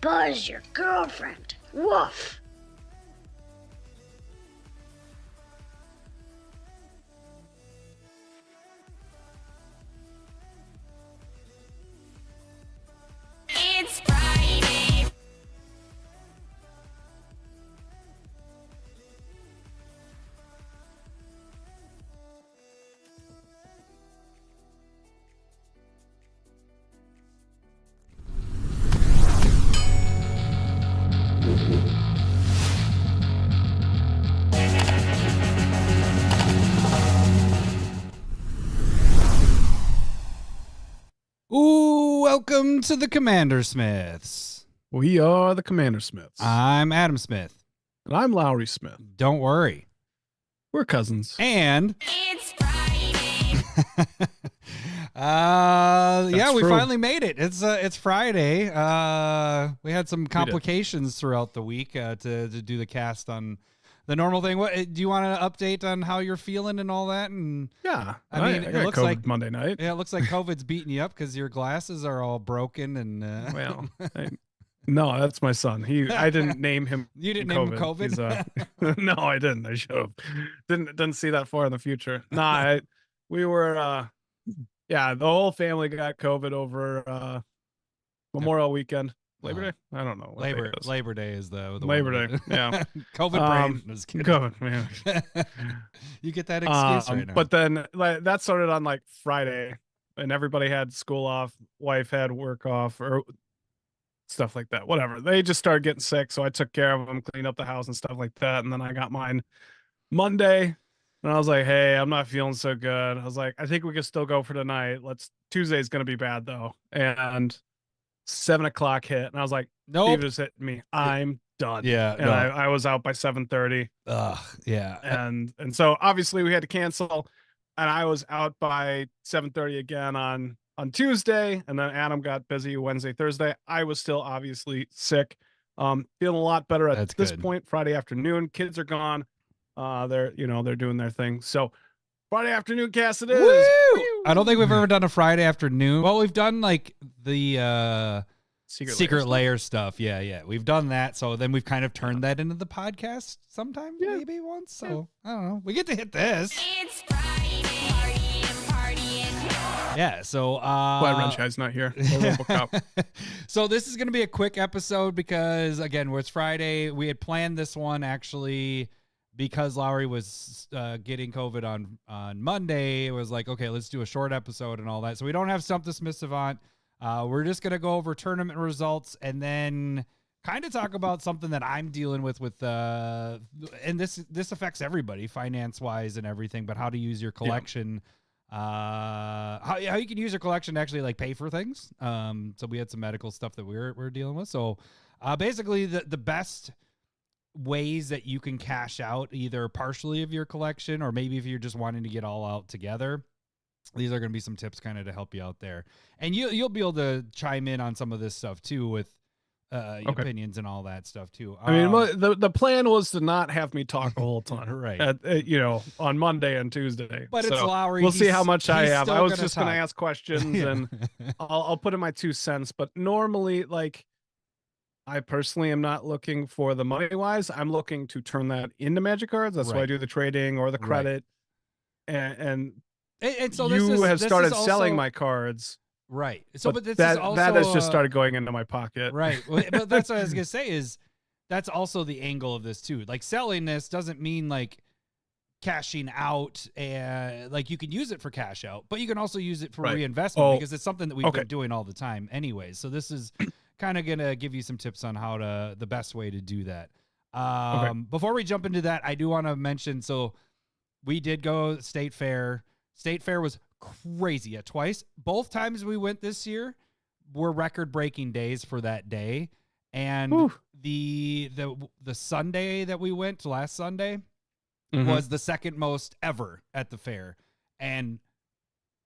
Buzz your girlfriend. Woof. It's Friday. Ooh, welcome to the Commander Smiths. We are the Commander Smiths. I'm Adam Smith. And I'm Lowry Smith. Don't worry. We're cousins. And It's Friday. yeah, we true. finally made it. It's Friday. We had some complications throughout the week to do the cast on the normal thing. What do you want to update on how you're feeling and all that? And Yeah. I mean, I it got looks COVID like Monday night. yeah, it looks like COVID's beating you up because your glasses are all broken and Well, no, that's my son. I didn't name him. You didn't name him COVID? He's, no, I didn't. I should have. Didn't see that far in the future. Nah, we were. Yeah, the whole family got COVID over Memorial Weekend. Labor Day? I don't know. What day it is. Labor Day is the Labor one Day. Yeah. COVID brain. Just kidding. COVID, man. You get that excuse right now. But then that started on like Friday, and everybody had school off. Wife had work off, or stuff like that. Whatever. They just started getting sick, so I took care of them, cleaned up the house and stuff like that. And then I got mine Monday, and I was like, "Hey, I'm not feeling so good." I was like, "I think we can still go for tonight. Tuesday's gonna be bad though." And 7:00 hit, and I was like, nope. Steve just hit me. I'm done. Yeah. And I was out by 7:30. Ugh. Yeah. And so obviously we had to cancel, and I was out by 7:30 again on Tuesday, and then Adam got busy Wednesday, Thursday. I was still obviously sick. Feeling a lot better at this point. Friday afternoon, kids are gone. They're doing their thing. So Friday afternoon cast it is. Woo! I don't think we've ever done a Friday afternoon. Well, we've done like the secret layer stuff. Yeah. We've done that. So then we've kind of turned that into the podcast sometime, maybe once. So I don't know. We get to hit this. It's Friday. Partying. Yeah. So Glad Renshai's not here. So this is going to be a quick episode because again, it's Friday. We had planned this one actually because Lowry was getting COVID on Monday. It was like, okay, let's do a short episode and all that. So we don't have Stump the Smith Savant. We're just going to go over tournament results and then kind of talk about something that I'm dealing with and this affects everybody finance wise and everything, but how to use your collection, how you can use your collection to actually like pay for things. So we had some medical stuff that we're dealing with. So basically the best ways that you can cash out either partially of your collection or maybe if you're just wanting to get all out together. These are going to be some tips kind of to help you out there. And you'll be able to chime in on some of this stuff too with opinions and all that stuff too. I mean, the plan was to not have me talk the whole time, right? On Monday and Tuesday. But so it's Lowry. We'll see how much I have. I was gonna just going to ask questions and I'll put in my 2 cents. But normally, like, I personally am not looking for the money wise. I'm looking to turn that into magic cards. That's why I do the trading or the credit. And so you have started selling my cards. Right. So, but that has just started going into my pocket. Right. But that's what I was going to say is that's also the angle of this too. Like selling this doesn't mean like cashing out and like you can use it for cash out, but you can also use it for reinvestment because it's something that we've been doing all the time anyways. So this is kind of going to give you some tips on the best way to do that. Before we jump into that, I do want to mention, so we did go State Fair. State Fair was crazy twice. Both times we went this year were record-breaking days for that day. And the Sunday that we went last Sunday was the second most ever at the fair. And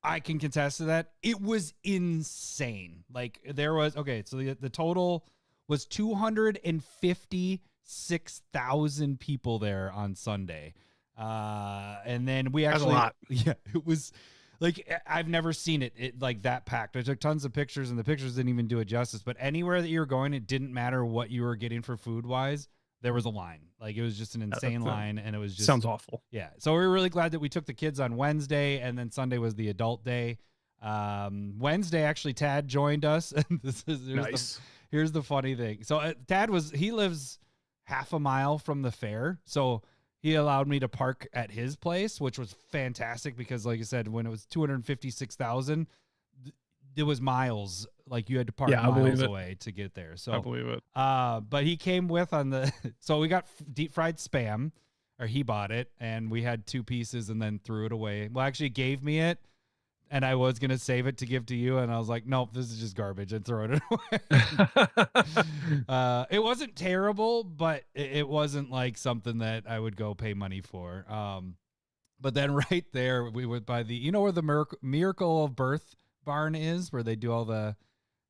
I can contest to that. It was insane. Like there was, so the total was 256,000 people there on Sunday. And then we actually, that's a lot. Yeah, it was like I've never seen it like that packed. I took tons of pictures, and the pictures didn't even do it justice. But anywhere that you were going, it didn't matter what you were getting for food wise. There was a line. Like it was just an insane line, and it was just sounds awful. Yeah. So we were really glad that we took the kids on Wednesday, and then Sunday was the adult day. Wednesday, actually, Tad joined us. And here's Nice. here's the funny thing. So Tad he lives half a mile from the fair, so he allowed me to park at his place, which was fantastic because, like I said, when it was 256,000, it was miles. Like you had to park miles away to get there. So I believe it. But he came with on the. So we got deep fried Spam, or he bought it, and we had 2 pieces and then threw it away. Well, actually, gave me it. And I was going to save it to give to you. And I was like, nope, this is just garbage, and throwing it away. It wasn't terrible, but it wasn't like something that I would go pay money for. But then right there, we went by the, where the Miracle of Birth barn is, where they do all the,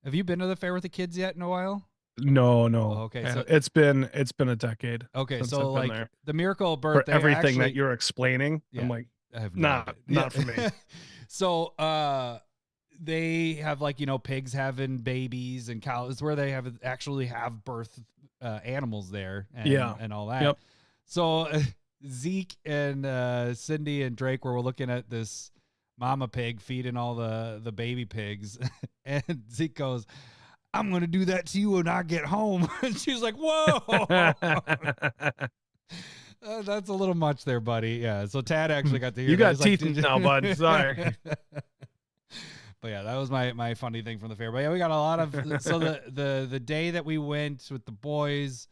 have you been to the fair with the kids yet in a while? No. Oh, okay. So it's been a decade. Okay. Since So I've been like there. the Miracle of Birth, For everything that you're explaining, Yeah. I'm like, I have not for me. So they have like, pigs having babies and cows. It's where they actually have birth animals there and all that. Yep. So Zeke and Cindy and Drake were looking at this mama pig feeding all the baby pigs. And Zeke goes, I'm going to do that to you when I get home. And she's like, whoa. That's a little much there, buddy. Yeah. So Tad actually got to hear you that. got He's teeth now, bud. Sorry. But yeah, that was my funny thing from the fair. But yeah, we got a lot of so the day that we went with the boys,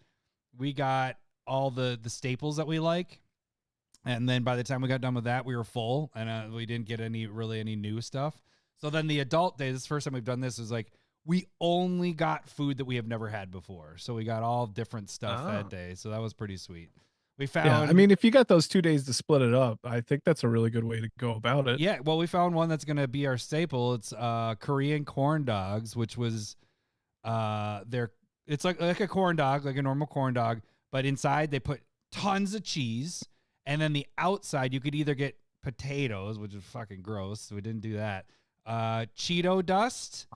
we got all the staples that we like. And then by the time we got done with that, we were full, and we didn't get any new stuff. So then the adult day, this is the first time we've done this, is like we only got food that we have never had before. So we got all different stuff that day. So that was pretty sweet. We found, I mean, if you got those 2 days to split it up, I think that's a really good way to go about it. Yeah, well, we found one that's going to be our staple. It's Korean corn dogs, which was it's like a corn dog, like a normal corn dog, but inside they put tons of cheese, and then the outside you could either get potatoes, which is fucking gross, so we didn't do that. Cheeto dust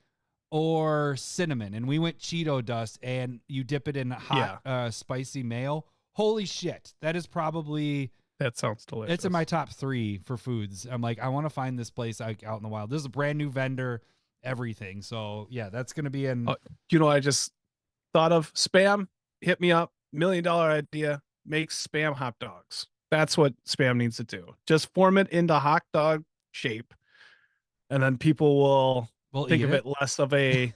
or cinnamon, and we went Cheeto dust, and you dip it in hot spicy mayo. Holy shit. That is probably... That sounds delicious. It's in my top 3 for foods. I'm like, I want to find this place out in the wild. This is a brand new vendor, everything. So, yeah, that's going to be in... I just thought of Spam. Hit me up. $1 million idea. Make Spam hot dogs. That's what Spam needs to do. Just form it into hot dog shape. And then people will think of it less of a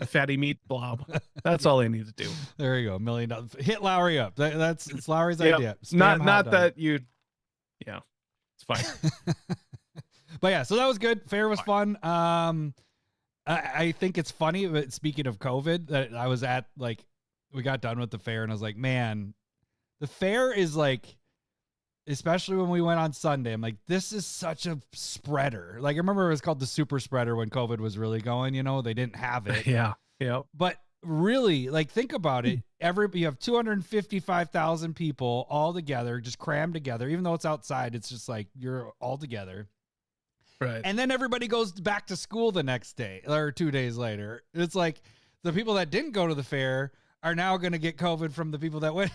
fatty meat blob. That's all they need to do. There you go. $1 million. Hit Lowry up. It's Lowry's idea. Spam not that you. Yeah, it's fine. But yeah, so that was good. Fair was fun. I think it's funny. But speaking of COVID, that I was at, like, we got done with the fair, and I was like, man, the fair is like, especially when we went on Sunday, I'm like, this is such a spreader. Like, I remember it was called the super spreader when COVID was really going, they didn't have it. Yeah. But really, like, think about it. You have 255,000 people all together, just crammed together. Even though it's outside, it's just like you're all together. Right. And then everybody goes back to school the next day or 2 days later. It's like the people that didn't go to the fair are now going to get COVID from the people that went.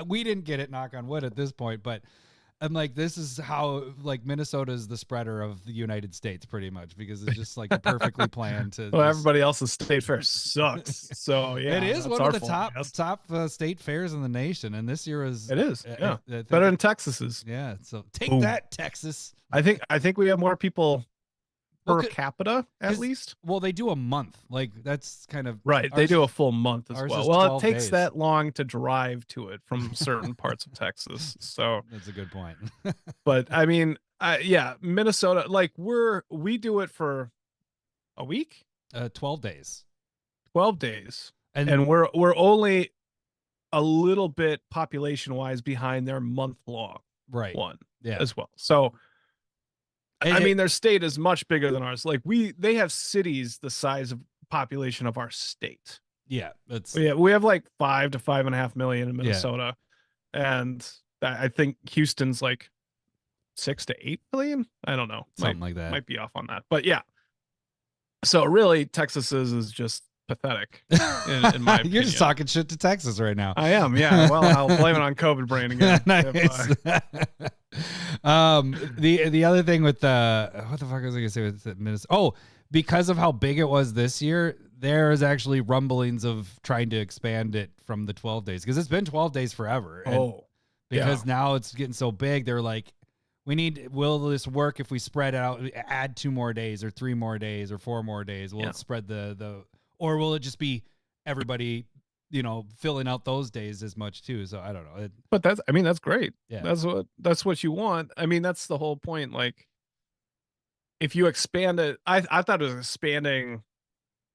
We didn't get it, knock on wood, at this point, but I'm like, this is how, like, Minnesota is the spreader of the United States, pretty much, because it's just like perfectly planned to. Well, everybody else's state fair sucks. So yeah, it is one of the top state fairs in the nation, and this year is. It is, better than Texas's. Yeah, so take that, Texas. I think we have more people per capita, at least. Well, they do a month. Like, that's kind of right. They do a full month as well. Well, it takes days. that long to drive to it from certain parts of Texas. So that's a good point. But I mean, Minnesota, like, we do it for a week, 12 days, 12 days, and we're only a little bit population wise behind their month long one as well. So. I mean, their state is much bigger than ours. Like, they have cities the size of population of our state. Yeah, we have like 5 to 5.5 million in Minnesota, and I think Houston's like 6 to 8 million. I don't know. Something like that. Might be off on that, but yeah. So really, Texas's is just pathetic. In my opinion. You're just talking shit to Texas right now. I am. Yeah. Well, I'll blame it on COVID brain again. Nice. The other thing with what the fuck was I gonna say with Minnesota? Oh, because of how big it was this year, there is actually rumblings of trying to expand it from the 12 days because it's been 12 days forever. And because now it's getting so big, they're like, will this work if we spread out, add 2 more days or 3 more days or 4 more days? Will it spread or will it just be everybody, filling out those days as much too? So I don't know. But that's great. Yeah. That's what you want. I mean, that's the whole point. Like, if you expand it, I thought it was expanding,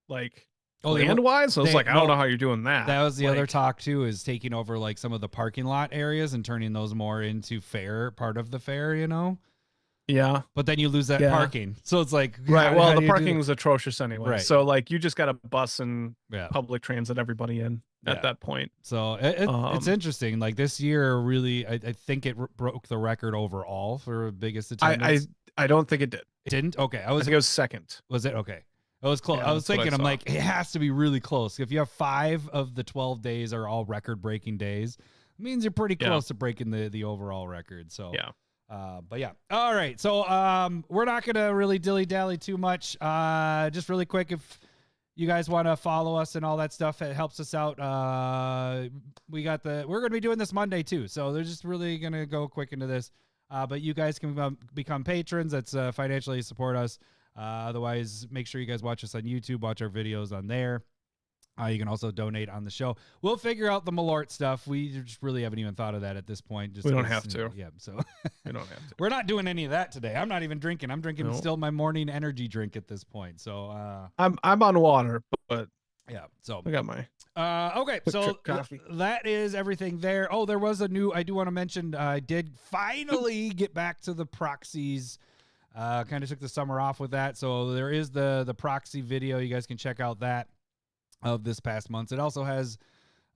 like, land wise. I was like, I don't know how you're doing that. That was the other talk too, is taking over like some of the parking lot areas and turning those more into part of the fair, Yeah. But then you lose that parking. So it's like, right. Well, the parking was atrocious anyway. Right. So like, you just got to bus and public transit everybody in at that point. So it's interesting. Like this year, really, I think it broke the record overall for biggest attendance. I don't think it did. It didn't? Okay. I think it was second. Was it? Okay. It was close. Yeah, I was thinking, I'm like, it has to be really close. If you have 5 of the 12 days are all record-breaking days, it means you're pretty close to breaking the overall record. So yeah. But yeah. All right. So we're not gonna really dilly-dally too much. Just really quick, if you guys want to follow us and all that stuff, it helps us out. We're gonna be doing this Monday too, so they're just really gonna go quick into this. But you guys can become patrons. That's financially support us. Otherwise, make sure you guys watch us on YouTube. Watch our videos on there. You can also donate on the show. We'll figure out the Malort stuff. We just really haven't even thought of that at this point. We don't have to. Yeah, so we don't have to. We're not doing any of that today. I'm not even drinking. I'm drinking still my morning energy drink at this point. So I'm on water, but yeah. So I got my okay. So that is everything there. Oh, there was I do want to mention. I did finally get back to the proxies. Kind of took the summer off with that. So there is the proxy video. You guys can check out that of this past month. It also has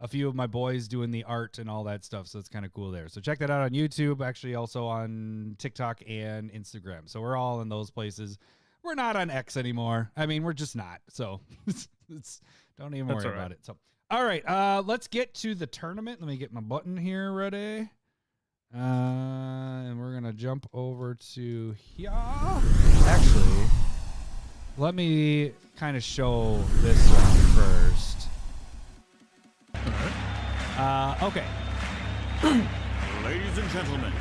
a few of my boys doing the art and all that stuff. So it's kind of cool there. So check that out on YouTube, actually also on TikTok and Instagram. So we're all in those places. We're not on X anymore. I mean, we're just not. So don't even worry about it. So, all right, let's get to the tournament. Let me get my button here ready. And we're going to jump over to here. Actually, let me kind of show this one first. Okay. Ladies and gentlemen,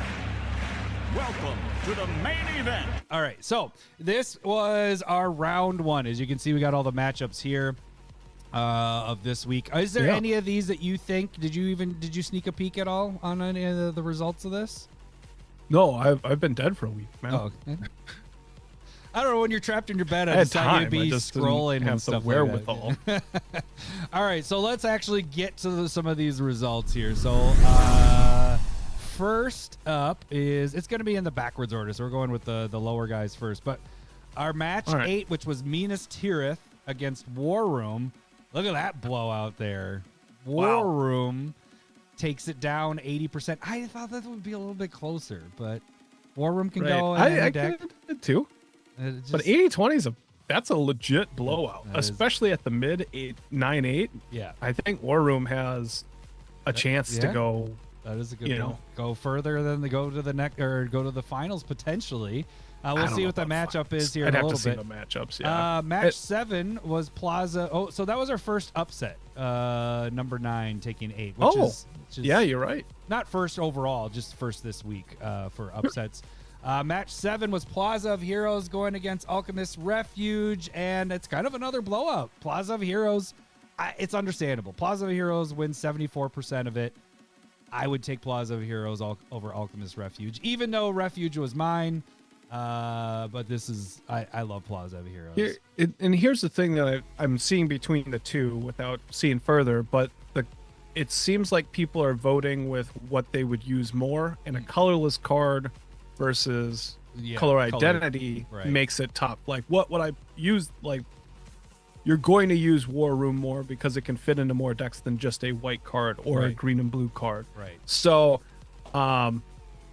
welcome to the main event. All right, so this was our round 1. As you can see, we got all the matchups here of this week. Is there any of these that you think? Did you sneak a peek at all on any of the results of this? No, I've been dead for a week, man. Oh, okay. I don't know, when you're trapped in your bed, I decided to be scrolling and stuff wherewithal. Like that. All right, so let's actually get to some of these results here. So first up it's going to be in the backwards order, so we're going with the lower guys first. But our match 8, which was Minas Tirith against War Room, look at that blowout there. War Room takes it down 80%. I thought that would be a little bit closer, but War Room can go in I deck. did too. But 80-20 that's a legit blowout, especially at the mid 9-8. Yeah, I think War Room has a chance to go. That is a good one. Go further than go to the neck or go to the finals potentially. We'll see what the matchup is here in a little bit. The matchups, yeah. Match 7 was Plaza. Oh, so that was our first upset. Number 9 taking 8. Which is yeah, you're right. Not first overall, just first this week for upsets. Match 7 was Plaza of Heroes going against Alchemist Refuge, and it's kind of another blowout. Plaza of Heroes, it's understandable. Plaza of Heroes wins 74% of it. I would take Plaza of Heroes over Alchemist Refuge, even though Refuge was mine. But this is, I love Plaza of Heroes. And here's the thing that I'm seeing between the two without seeing further, but it seems like people are voting with what they would use more, and a colorless card versus color identity makes it tough. Like, what would I use? Like, you're going to use War Room more because it can fit into more decks than just a white card or a green and blue card. Right. So,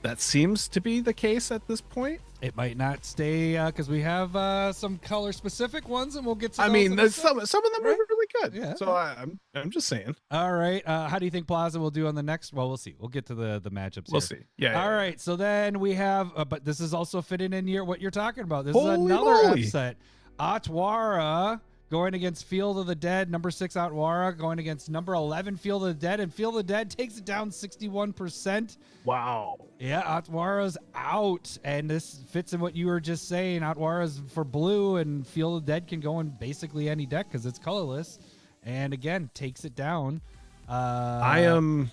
that seems to be the case at this point. It might not stay because we have some color specific ones, and we'll get to. I those mean, in a there's sec. some of them are Right? really good. Yeah. So I'm just saying. All right. How do you think Plaza will do on the next? Well, we'll see. We'll get to the matchups. We'll here. see. Yeah. All right. So then we have, but this is also fitting in here what you're talking about. This Holy is another moly. upset. Atwara going against Field of the Dead. Number 6 Atwara going against number 11 Field of the Dead, and Field of the Dead takes it down 61%. Wow. Yeah, Atwara's out, and this fits in what you were just saying. Atwara's for blue, and Field of the Dead can go in basically any deck because it's colorless, and again takes it down. I am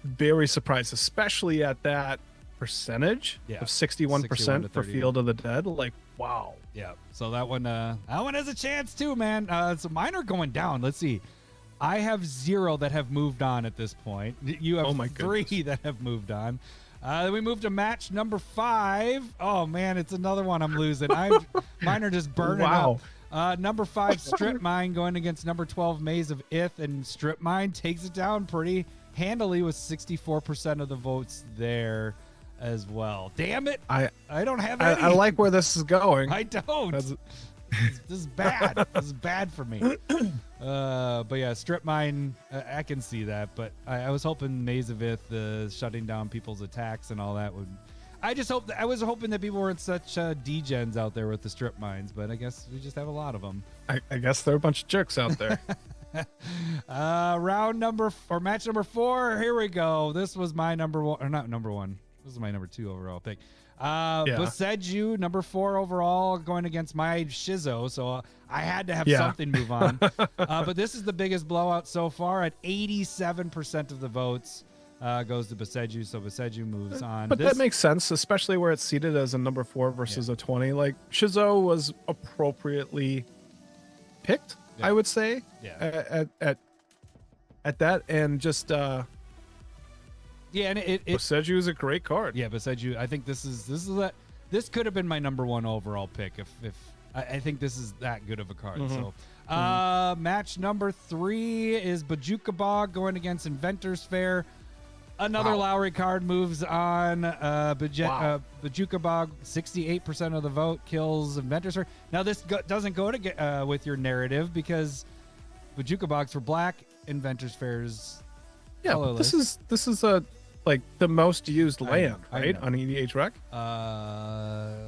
very surprised, especially at that percentage Yeah, of 61 61% to for 30. Field of the Dead. Like, wow. Yeah, so that one has a chance too, man. So mine are going down. Let's see. I have 0 that have moved on at this point. You have Oh my 3 goodness. that have moved on. Then we moved to match number 5. Oh man, it's another one I'm losing. Mine are just burning Wow. up. Number 5 Strip Mine going against number 12 Maze of Ith, and Strip Mine takes it down pretty handily with 64% of the votes there as well. Damn it! I don't have any. I like where this is going. I don't. That's- This is bad. This is bad for me. But yeah, Strip Mine, I can see that. But I was hoping Maze of Ith, shutting down people's attacks and all that would. I was hoping that people weren't such degens out there with the Strip Mines, but I guess we just have a lot of them. I guess there are a bunch of jerks out there. Match number 4. Here we go. This was my number 1, or not number 1. This is my number 2 overall pick. Boseju, number 4 overall, going against my Shizo, so I had to have something move on. But this is the biggest blowout so far. At 87% of the votes goes to Boseju, so Boseju moves on. But that makes sense, especially where it's seated as a number 4 versus a 20. Like, Shizo was appropriately picked, I would say, at that, and just yeah, and Boseju is a great card. Yeah, Boseju. I think this could have been my number 1 overall pick if I think this is that good of a card. So, match number 3 is Bajuka Bog going against Inventor's Fair. Another Lowry card moves on. Bajuka Bog, 68% of the vote kills Inventor's Fair. Now this doesn't go to with your narrative because Bajuka Bog's for black, Inventor's Fair's colorless. This is a like the most used land, I right, know. on EDH Rec?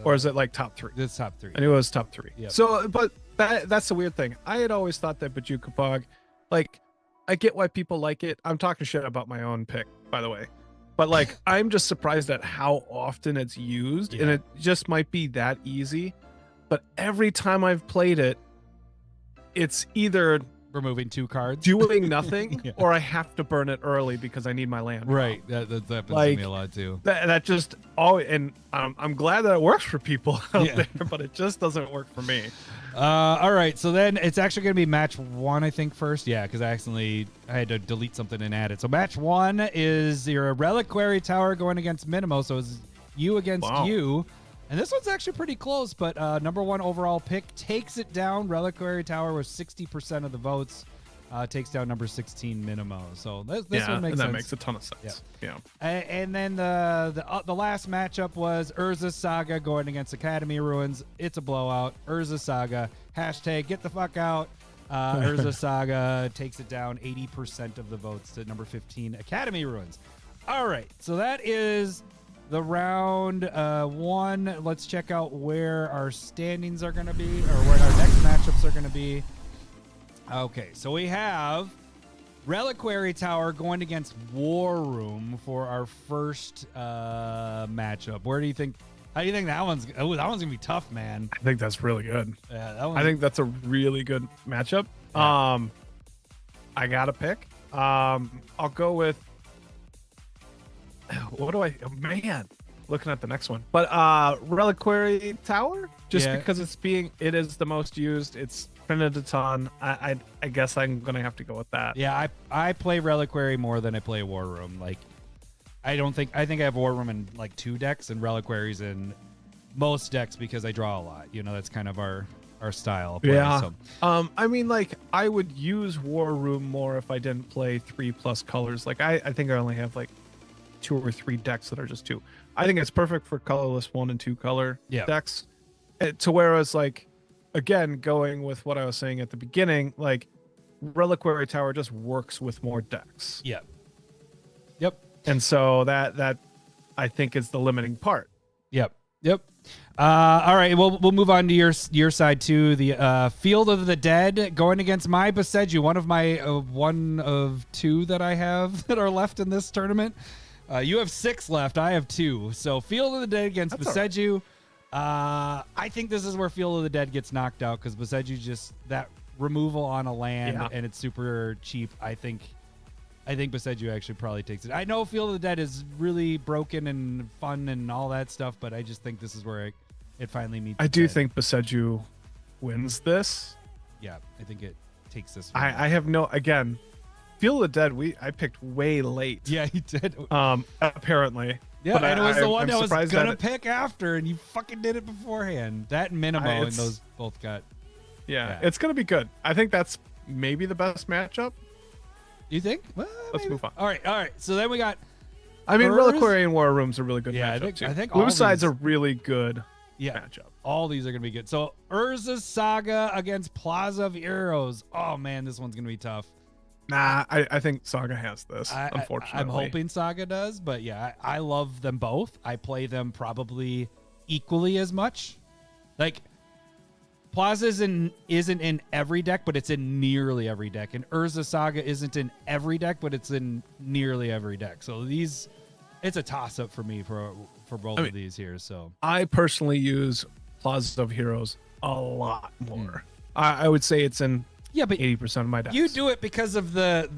Or is it like top 3? This top 3. I knew it was top 3. Yep. So, but that's the weird thing. I had always thought that Bajuka Bog, like, I get why people like it. I'm talking shit about my own pick, by the way. But like, I'm just surprised at how often it's used, and it just might be that easy. But every time I've played it, it's either removing 2 cards, doing nothing, or I have to burn it early because I need my land. Right, that happens Like, to me a lot too. That just and I'm glad that it works for people out there, but it just doesn't work for me. All right, so then it's actually going to be match 1, I think, first. Yeah, because I had to delete something and add it. So match 1 is your Reliquary Tower going against Minimo. So it's you against you. And this one's actually pretty close, but number 1 overall pick takes it down. Reliquary Tower with 60% of the votes. Takes down number 16 Minimo. So this one makes sense. That makes a ton of sense. Yeah. And then the last matchup was Urza Saga going against Academy Ruins. It's a blowout. Urza Saga. Hashtag get the fuck out. Urza Saga takes it down 80% of the votes to number 15 Academy Ruins. All right. So that is the round 1. Let's check out where our standings are going to be, or where our next matchups are going to be. Okay, so we have Reliquary Tower going against War Room for our first matchup. How do you think that one's? Oh, that one's gonna be tough, man. I think that's really good. Yeah, I think that's a really good matchup. Yeah. I got to pick. I'll go with. What do I? Oh, man, looking at the next one, but Reliquary Tower, just because it is the most used. It's printed a ton. I guess I'm gonna have to go with that. Yeah, I play Reliquary more than I play War Room. Like, I think I have War Room in like 2 decks and Reliquaries in most decks because I draw a lot. You know, that's kind of our style of play. Yeah. So. I mean, like, I would use War Room more if I didn't play 3+ colors. Like, I think I only have like 2 or 3 decks that are just 2. I think it's perfect for colorless 1 and 2 color Yeah. decks. To whereas like, again, going with what I was saying at the beginning, like Reliquary Tower just works with more decks. Yep. And so that I think is the limiting part. Yep. All right, we'll move on to your side too. The Field of the Dead going against my Beseju, one of my one of 2 that I have that are left in this tournament. You have 6 left. I have 2. So Field of the Dead against That's Beseju. I think this is where Field of the Dead gets knocked out because Beseju just that removal on a land and it's super cheap. I think Beseju actually probably takes it. I know Field of the Dead is really broken and fun and all that stuff, but I just think this is where it finally meets. I do dead. think Beseju wins this. Yeah, I think it takes this. I have no, again, Field of the Dead, I picked way late. Yeah, he did. Apparently. Yeah, But and it was the one I'm that was surprised gonna that pick after, and you fucking did it beforehand. That and Minimo, and those both got. Yeah, it's gonna be good. I think that's maybe the best matchup. You think? Well, Let's maybe. move on. All right. So then we got. I mean, Urz? Reliquary and War Room's a really good Yeah, matchup too. I think all Blue side's these- a really good Yeah, matchup. all these are gonna be good. So Urza's Saga against Plaza of Heroes. Oh man, this one's gonna be tough. Nah, I think Saga has this, unfortunately. I'm hoping Saga does, but yeah, I love them both. I play them probably equally as much. Like Plaza isn't in every deck, but it's in nearly every deck. And Urza Saga isn't in every deck, but it's in nearly every deck. So it's a toss up for me for both of these here. So I personally use Plaza of Heroes a lot more. I would say it's in yeah, but 80% of my decks. you do it because of the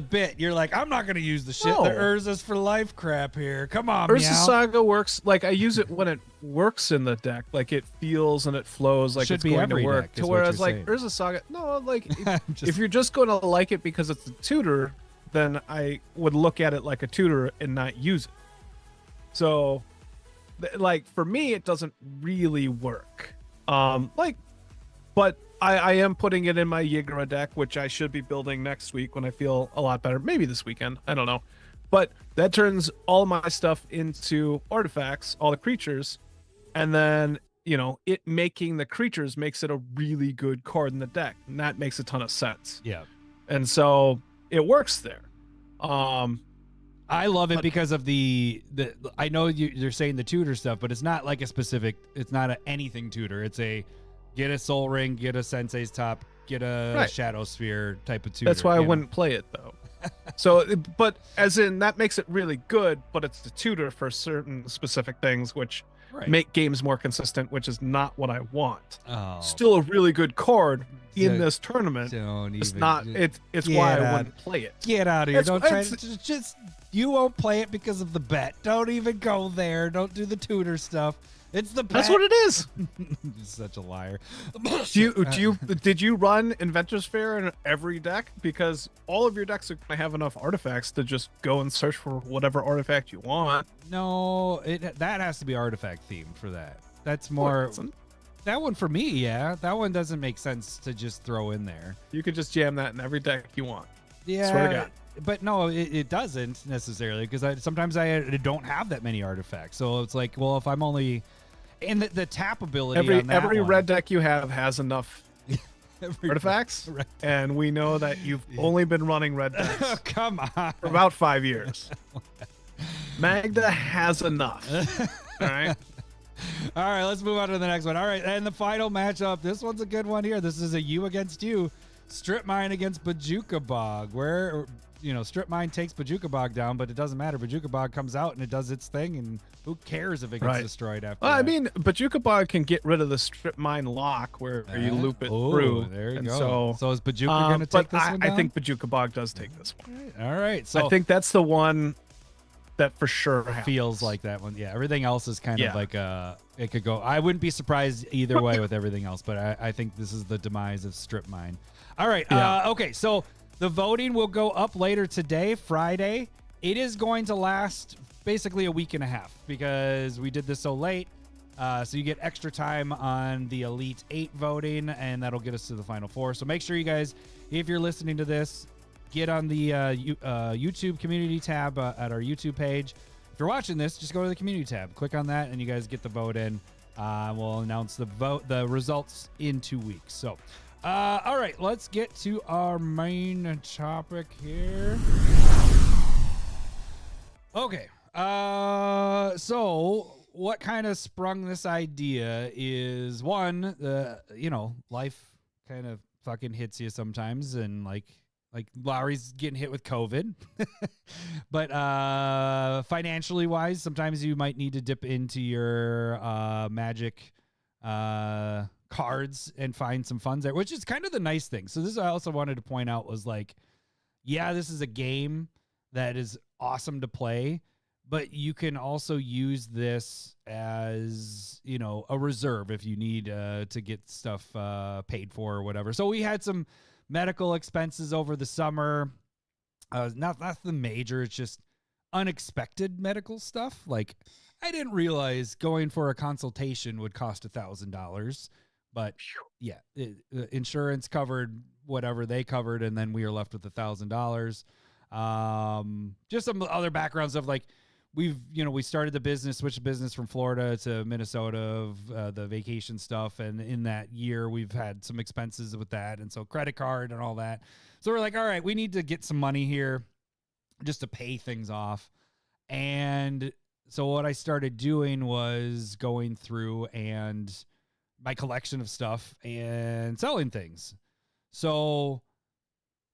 bit. You're like, I'm not gonna use the shit. No. The Urza's for life crap here. Come on, Urza meow. Saga works, like I use it when it works in the deck, like it feels and it flows like Should it's be going to every work. deck, is To what whereas you're like saying. Urza Saga, no, like Just- if you're just going to like it because it's a tutor, then I would look at it like a tutor and not use it. So, like for me, it doesn't really work. But I am putting it in my Yigara deck, which I should be building next week when I feel a lot better. Maybe this weekend. I don't know. But that turns all my stuff into artifacts, all the creatures. And then, it making the creatures makes it a really good card in the deck. And that makes a ton of sense. Yeah. And so it works there. I love it because of the I know you're saying the tutor stuff, but it's not like it's not a anything tutor. It's a get a soul ring, get a sensei's top, get a Right. shadow sphere type of tutor. That's why I you know? wouldn't play it though. So, but as in that makes it really good, but it's the tutor for certain specific things, which Right. make games more consistent, which is not what I want. Oh, Still a really good card in Yeah, this tournament. don't It's even not. It's get why I out. wouldn't play it. Get out of here! It's- Don't try it's- to just. You won't play it because of the bet. Don't even go there. Don't do the tutor stuff. It's the bet. That's what it is. You're such a liar. Did you run Inventor's Fair in every deck? Because all of your decks are gonna have enough artifacts to just go and search for whatever artifact you want. No, that has to be artifact themed for that. That's more. That one for me, yeah. That one doesn't make sense to just throw in there. You could just jam that in every deck you want. Yeah, Swear to God. but no, it doesn't necessarily because sometimes I don't have that many artifacts. So it's like, well, if I'm only and the tap ability on that Every one- red deck you have has enough every artifacts, red- and we know that you've only been running red decks Oh, come on. for about 5 years. Magda has enough. All right. All right, let's move on to the next one. All right, and the final matchup. This one's a good one here. This is a you against you. Strip Mine against Bajuka Bog, where Strip Mine takes Bajuka Bog down, but it doesn't matter. Bajuka Bog comes out and it does its thing, and who cares if it gets Right. destroyed after Well, I that? mean, Bajuka Bog can get rid of the Strip Mine lock where you loop it Oh, through. There you and go. So is Bajuka going to but take this one down? I think Bajuka Bog does take this one. All right. So I think that's the one that for sure happens. feels like that one. Yeah. Everything else is kind of Yeah. like it could go. I wouldn't be surprised either way with everything else, but I think this is the demise of Strip Mine. All right. Yeah. Okay. So the voting will go up later today, Friday. It is going to last basically a week and a half because we did this so late. So you get extra time on the Elite 8 voting, and that'll get us to the Final Four. So make sure you guys, if you're listening to this, get on the YouTube community tab at our YouTube page. if you're watching this, just go to the community tab, click on that, and you guys get the vote in. We'll announce the results in 2 weeks. So, all right, let's get to our main topic here. Okay. So what kind of sprung this idea is one, life kind of fucking hits you sometimes, and like Lowry's getting hit with COVID. But financially wise, sometimes you might need to dip into your magic cards and find some funds there, which is kind of the nice thing. So this I also wanted to point out was like, yeah, this is a game that is awesome to play, but you can also use this as, a reserve if you need to get stuff paid for or whatever. So we had some medical expenses over the summer. Not the major, it's just unexpected medical stuff. Like, I didn't realize going for a consultation would cost $1,000, but yeah, insurance covered whatever they covered, and then we were left with $1,000. Just some other backgrounds of like, we started the business, switched the business from Florida to Minnesota of the vacation stuff. And in that year, we've had some expenses with that. And so credit card and all that. So we're like, all right, we need to get some money here just to pay things off. And so what I started doing was going through and my collection of stuff and selling things. So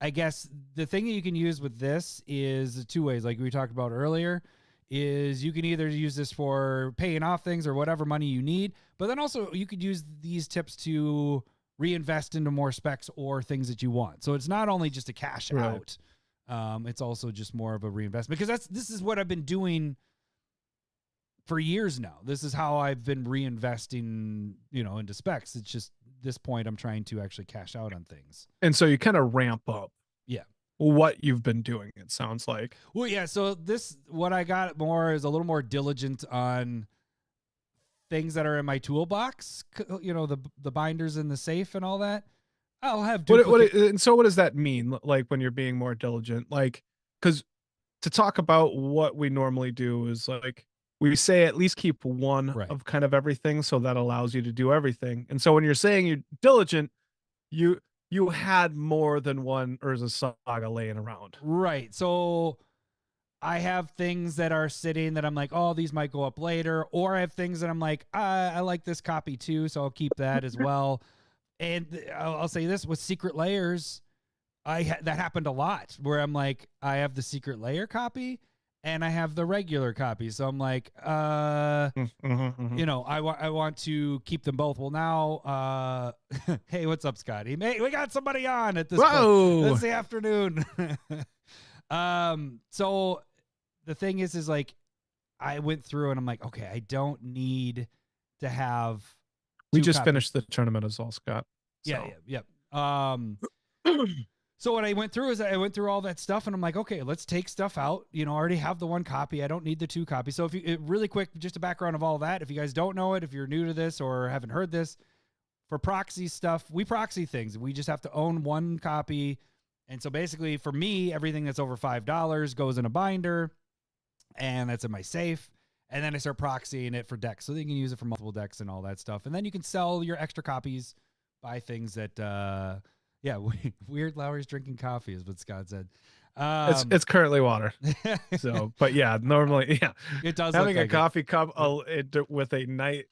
I guess the thing that you can use with this is 2 ways, like we talked about earlier, is you can either use this for paying off things or whatever money you need, but then also you could use these tips to reinvest into more specs or things that you want. So it's not only just a cash out, it's also just more of a reinvestment, because this is what I've been doing for years now. This is how I've been reinvesting, into specs. It's just this point I'm trying to actually cash out on things. And so you kind of ramp up. Yeah. What you've been doing, it sounds like. Well, yeah. So what I got more is a little more diligent on things that are in my toolbox. The binders in the safe and all that. I'll have and so what does that mean? Like, when you're being more diligent, like, because to talk about what we normally do is like, we say at least keep one of kind of everything, so that allows you to do everything. And so when you're saying you're diligent, you had more than one Urza Saga laying around. Right. So I have things that are sitting that I'm like, oh, these might go up later. Or I have things that I'm like, I like this copy too, so I'll keep that as well. And I'll say this with Secret Layers, that happened a lot, where I'm like, I have the Secret Layer copy and I have the regular copy. So I'm like, I want to keep them both. Well, now, hey, what's up, Scotty? Hey, we got somebody on at this point. It's the afternoon. So the thing is like, I went through and I'm like, okay, I don't need to have. We just finished the tournament as well, Scott. So. Yeah. So what I went through is I went through all that stuff and I'm like, okay, let's take stuff out. I already have the one copy. I don't need the 2 copies. So really quick, just a background of all that. If you guys don't know it, if you're new to this or haven't heard this, for proxy stuff, we proxy things. We just have to own 1 copy. And so basically for me, everything that's over $5 goes in a binder, and that's in my safe. And then I start proxying it for decks, so that you can use it for multiple decks and all that stuff. And then you can sell your extra copies, buy things that, weird Lowry's drinking coffee is what Scott said. It's currently water. So, but yeah, normally, it does. Having look a like coffee cup with a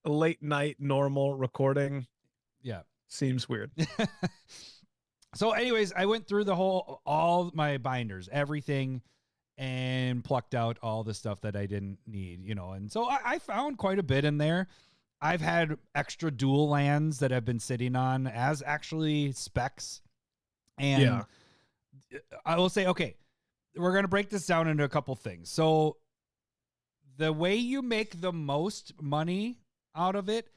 late night normal recording, seems weird. So, anyways, I went through all my binders, everything, and plucked out all the stuff that I didn't need, and so I found quite a bit in there. I've had extra dual lands that I've been sitting on as actually specs. And I will say, okay, we're going to break this down into a couple things. So the way you make the most money out of it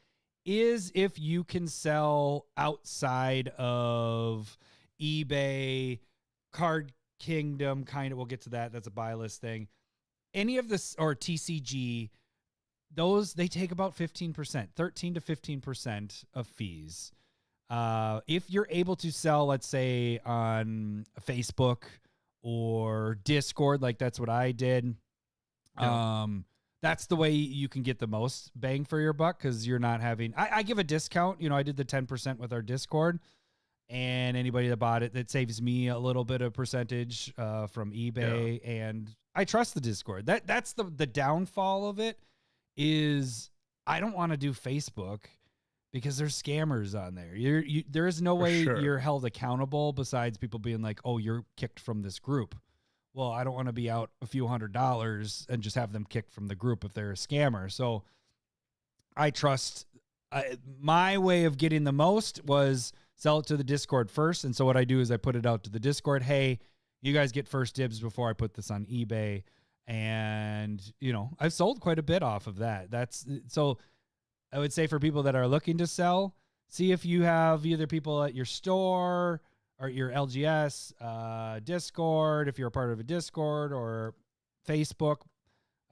is if you can sell outside of eBay, Card Kingdom, we'll get to that. That's a Buylist thing. Any of this, or TCG, those, they take about 15%, 13 to 15% of fees. If you're able to sell, let's say on Facebook or Discord, like that's what I did, Yeah. That's the way you can get the most bang for your buck, because you're not having. I give a discount. I did the 10% with our Discord, and anybody that bought it, that saves me a little bit of percentage from eBay, and I trust the Discord. That's the downfall of it is I don't want to do Facebook because there's scammers on there. There is no For way sure. you're held accountable besides people being like, "Oh, you're kicked from this group." Well, I don't want to be out a few $100s and just have them kicked from the group if they're a scammer. So I trust. My way of getting the most was sell it to the Discord first. And so what I do is I put it out to the Discord. Hey, you guys get first dibs before I put this on eBay. And, I've sold quite a bit off of that. So I would say for people that are looking to sell, see if you have either people at your store or your LGS, Discord, if you're a part of a Discord, or Facebook.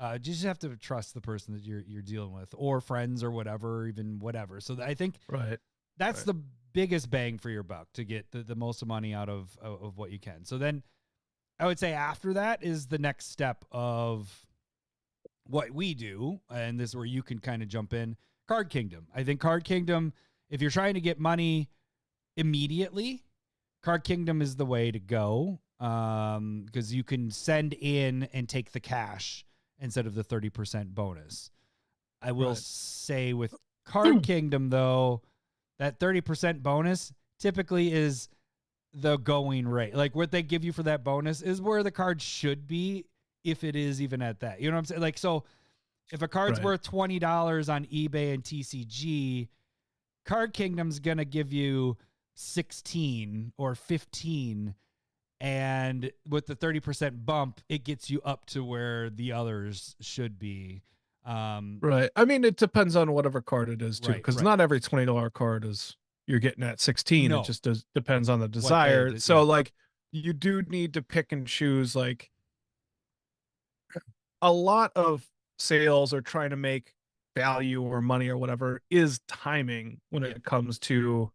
You just have to trust the person that you're dealing with, or friends, or whatever, even whatever. So I think that's the biggest bang for your buck, to get the most money out of what you can. So then I would say after that is the next step of what we do, and this is where you can kind of jump in. Card Kingdom. I think Card Kingdom, if you're trying to get money immediately, Card Kingdom is the way to go, because you can send in and take the cash instead of the 30% bonus. I will say with Card Kingdom, though, that 30% bonus typically is the going rate. Like, what they give you for that bonus is where the card should be, if it is even at that. You know what I'm saying? Like, so if a card's worth $20 on eBay and TCG, Card Kingdom's going to give you 16 or 15, and with the 30% bump, it gets you up to where the others should be. Right. I mean, it depends on whatever card it is too, because not every $20 card is you're getting at 16. No. It just depends on the desire. So yeah. like, you do need to pick and choose. Like, a lot of sales are trying to make value or money or whatever is timing when it comes to,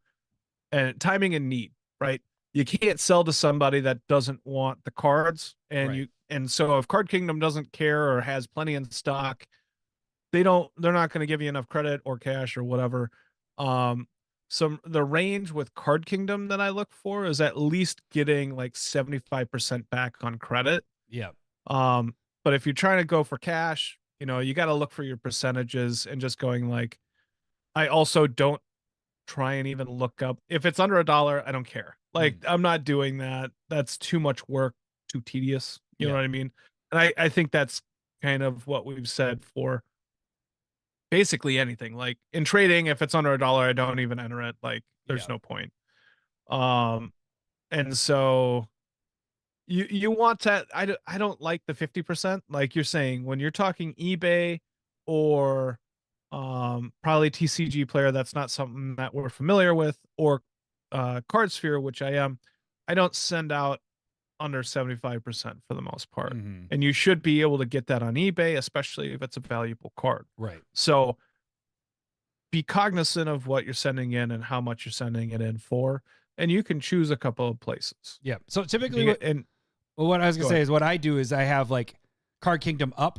and timing and need, right? You can't sell to somebody that doesn't want the cards, and so if Card Kingdom doesn't care or has plenty in stock, they're not going to give you enough credit or cash or whatever. So the range with Card Kingdom that I look for is at least getting like 75% back on credit. Yeah. But if you're trying to go for cash, you got to look for your percentages, and just going like, I also don't try and even look up if it's under $1. I don't care. Like, I'm not doing that. That's too much work, too tedious. You know what I mean? And I think that's kind of what we've said for basically anything. Like, in trading, if it's under $1, I don't even enter it. Like, there's no point. And so you want to, I don't like the 50%, like you're saying, when you're talking eBay or probably TCG player, that's not something that we're familiar with, or Card Sphere, which I am. I don't send out under 75% for the most part. And you should be able to get that on eBay, especially if it's a valuable card. Right. So be cognizant of what you're sending in and how much you're sending it in for, and you can choose a couple of places. Yeah. So typically, what I was gonna say is, what I do is I have like Card Kingdom up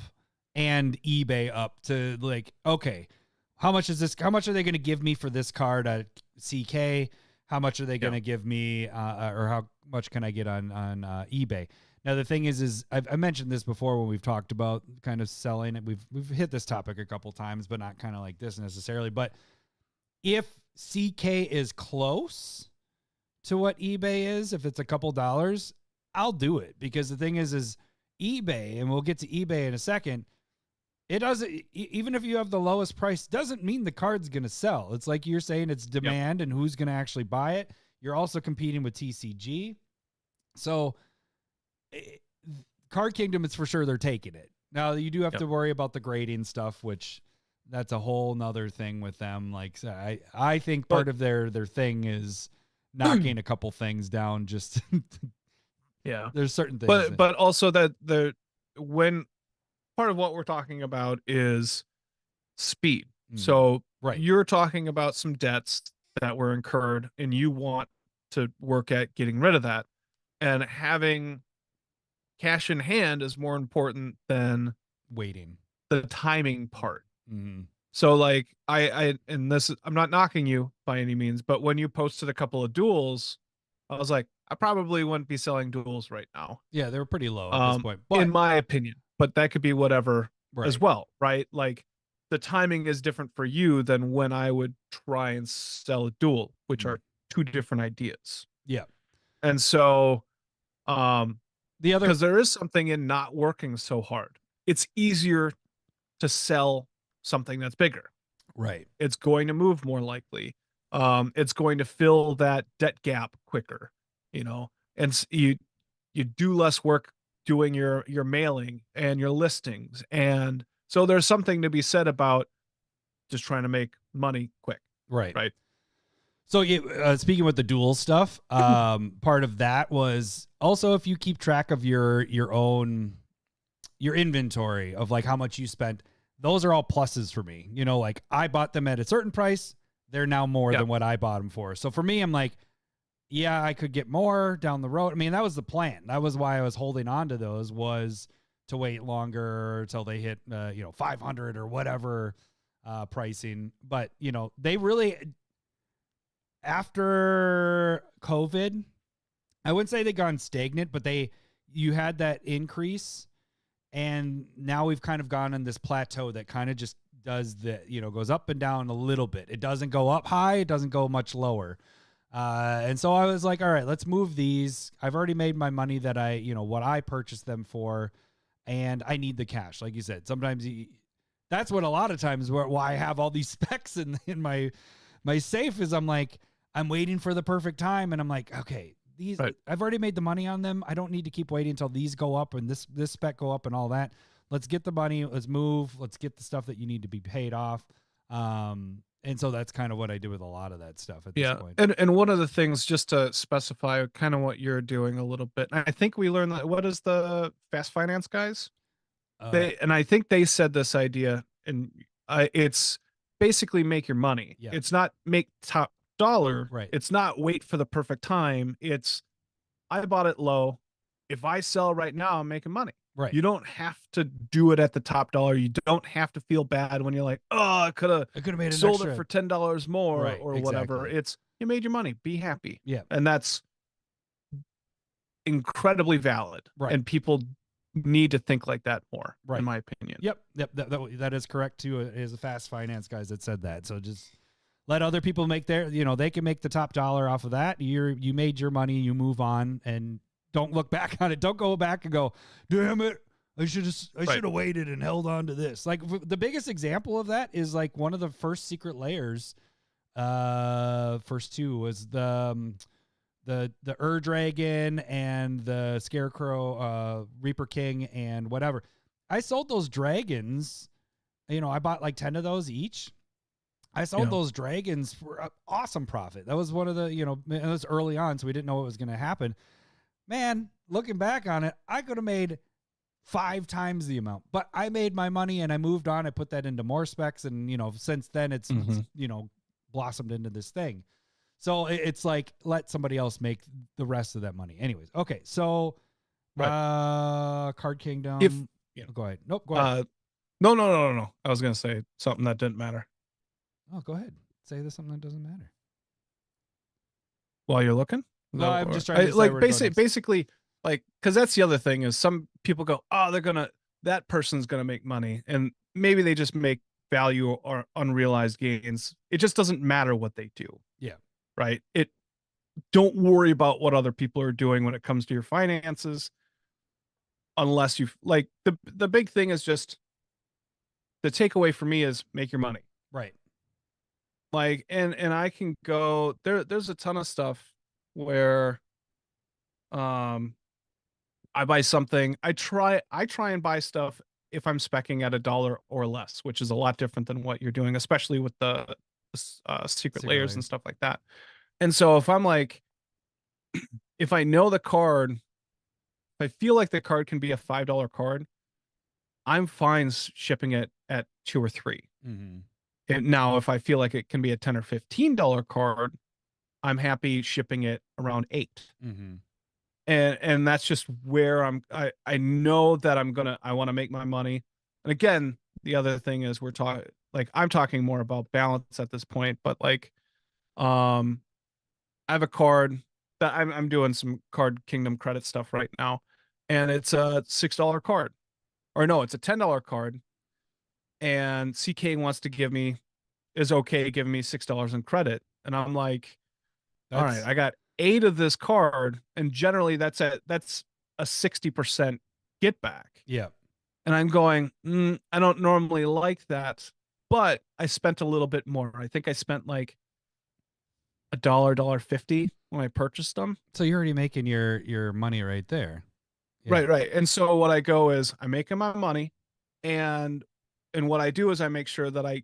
and eBay up to, like, okay, how much is this? How much are they going to give me for this card at CK? How much are they going to give me, or how much can I get on eBay? Now the thing is I mentioned this before when we've talked about kind of selling it. We've hit this topic a couple times, but not kind of like this necessarily. But if CK is close to what eBay is, if it's a couple dollars, I'll do it, because the thing is eBay, and we'll get to eBay in a second, it doesn't, even if you have the lowest price, doesn't mean the card's going to sell. It's like you're saying, it's demand and who's going to actually buy it. You're also competing with TCG. So Card Kingdom, it's for sure they're taking it. Now you do have to worry about the grading stuff, which that's a whole nother thing with them. Like, I think part of their thing is knocking a couple things down. Just there's certain things, but also that when part of what we're talking about is speed. So you're talking about some debts that were incurred, and you want to work at getting rid of that, and having cash in hand is more important than waiting. the timing part. Mm-hmm. So like and this I'm not knocking you by any means, but when you posted a couple of duels, I was like, I probably wouldn't be selling duels right now. Yeah, they were pretty low at this point. But In my opinion. But that could be whatever as right. well, right? Like the timing is different for you than when I would try and sell a duel, which are two different ideas. Yeah. And so The other because there is something in not working so hard. It's easier to sell something that's bigger. right. It's going to move more likely. It's going to fill that debt gap quicker, you know, and you do less work doing your mailing and your listings. And so there's something to be said about just trying to make money quick. Right. Right. So yeah, speaking with the dual stuff, part of that was also if you keep track of your own your inventory of like how much you spent, those are all pluses for me. You know, like I bought them at a certain price, they're now more than what I bought them for. So for me, I'm like, yeah, I could get more down the road. I mean, that was the plan. That was why I was holding on to those, was to wait longer till they hit 500 or whatever pricing. But you know, they really, after COVID, I wouldn't say they gone stagnant, but you had that increase, and now we've kind of gone on this plateau that kind of just does goes up and down a little bit. It doesn't go up high, it doesn't go much lower. And so I was like, all right, let's move these. I've already made my money that what I purchased them for, and I need the cash. Like you said, sometimes that's what a lot of times why I have all these specs in my safe is I'm like, I'm waiting for the perfect time. And I'm like, okay, these, right, I've already made the money on them. I don't need to keep waiting until these go up and this spec go up and all that. Let's get the money. Let's move. Let's get the stuff that you need to be paid off. And so that's kind of what I do with a lot of that stuff at this point. And one of the things, just to specify kind of what you're doing a little bit, I think we learned that, what is the fast finance guys? And I think they said this idea, and it's basically make your money. Yeah. It's not make top dollar. Right. It's not wait for the perfect time. It's, I bought it low. If I sell right now, I'm making money. Right. You don't have to do it at the top dollar. You don't have to feel bad when you're like, oh, I could have made sold it for $10 more, right, or whatever. exactly. It's, you made your money. Be happy. Yeah. And that's incredibly valid. Right. And people need to think like that more, right, in my opinion. Yep. That is correct too. It is the fast finance guys that said that. So just let other people make their, they can make the top dollar off of that. You made your money, you move on, and don't look back on it. Don't go back and go, damn it, I should have waited and held on to this. Like the biggest example of that is like one of the first secret layers. First two was the Ur-Dragon and the Scarecrow, Reaper King and whatever. I sold those dragons. I bought like 10 of those each. I sold those dragons for an awesome profit. That was one of the, it was early on, so we didn't know what was going to happen. Man, looking back on it, I could have made 5 times the amount, but I made my money and I moved on. I put that into more specs, and since then it's blossomed into this thing. So it's like, let somebody else make the rest of that money. Anyways, okay, so Card Kingdom. Go ahead. Nope, go ahead. No. I was gonna say something that didn't matter. Oh, go ahead. Say this something that doesn't matter. While you're looking? No, I'm just trying to like basically, like, because that's the other thing is some people go, oh, that person's gonna make money, and maybe they just make value or unrealized gains. It just doesn't matter what they do. Yeah. Right. Don't worry about what other people are doing when it comes to your finances, unless you like the big thing is just the takeaway for me is make your money. Right. Like, and I can go there's a ton of stuff where I buy something, I try and buy stuff if I'm speccing at $1 or less, which is a lot different than what you're doing, especially with the secret layers and stuff like that. And so if I'm like, if I know the card, if I feel like the card can be a $5 card, I'm fine shipping it at 2 or 3. Mm-hmm. And now if I feel like it can be a $10 or $15 card, I'm happy shipping it around 8. Mm-hmm. And that's just where I know that I want to make my money. And again, the other thing is we're talking like I'm talking more about balance at this point, but like I have a card that I'm doing some Card Kingdom credit stuff right now, and it's a $6 card. Or no, it's a $10 card, and CK wants to give me is okay giving me $6 in credit. And I'm like, all right, That's I got 8 of this card, and generally that's a 60% get back. yeah. And I'm going, I don't normally like that, but I spent a little bit more. I think I spent like $1.50 when I purchased them. So you're already making your money right there. Yeah. Right, right. And so what I go is I'm making my money, and what I do is I make sure that I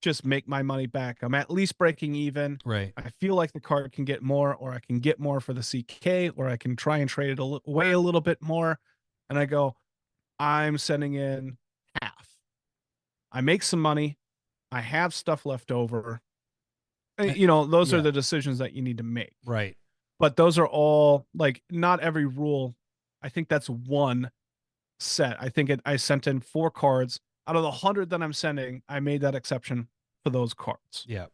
just make my money back. I'm at least breaking even. Right. I feel like the card can get more, or I can get more for the CK, or I can try and trade it away a little bit more. And I go, I'm sending in half. I make some money. I have stuff left over. You know, those are Yeah. the decisions that you need to make. Right. But those are all like not every rule. I think that's one set. I think I sent in 4 cards out of the 100 that I'm sending. I made that exception for those cards. Yeah.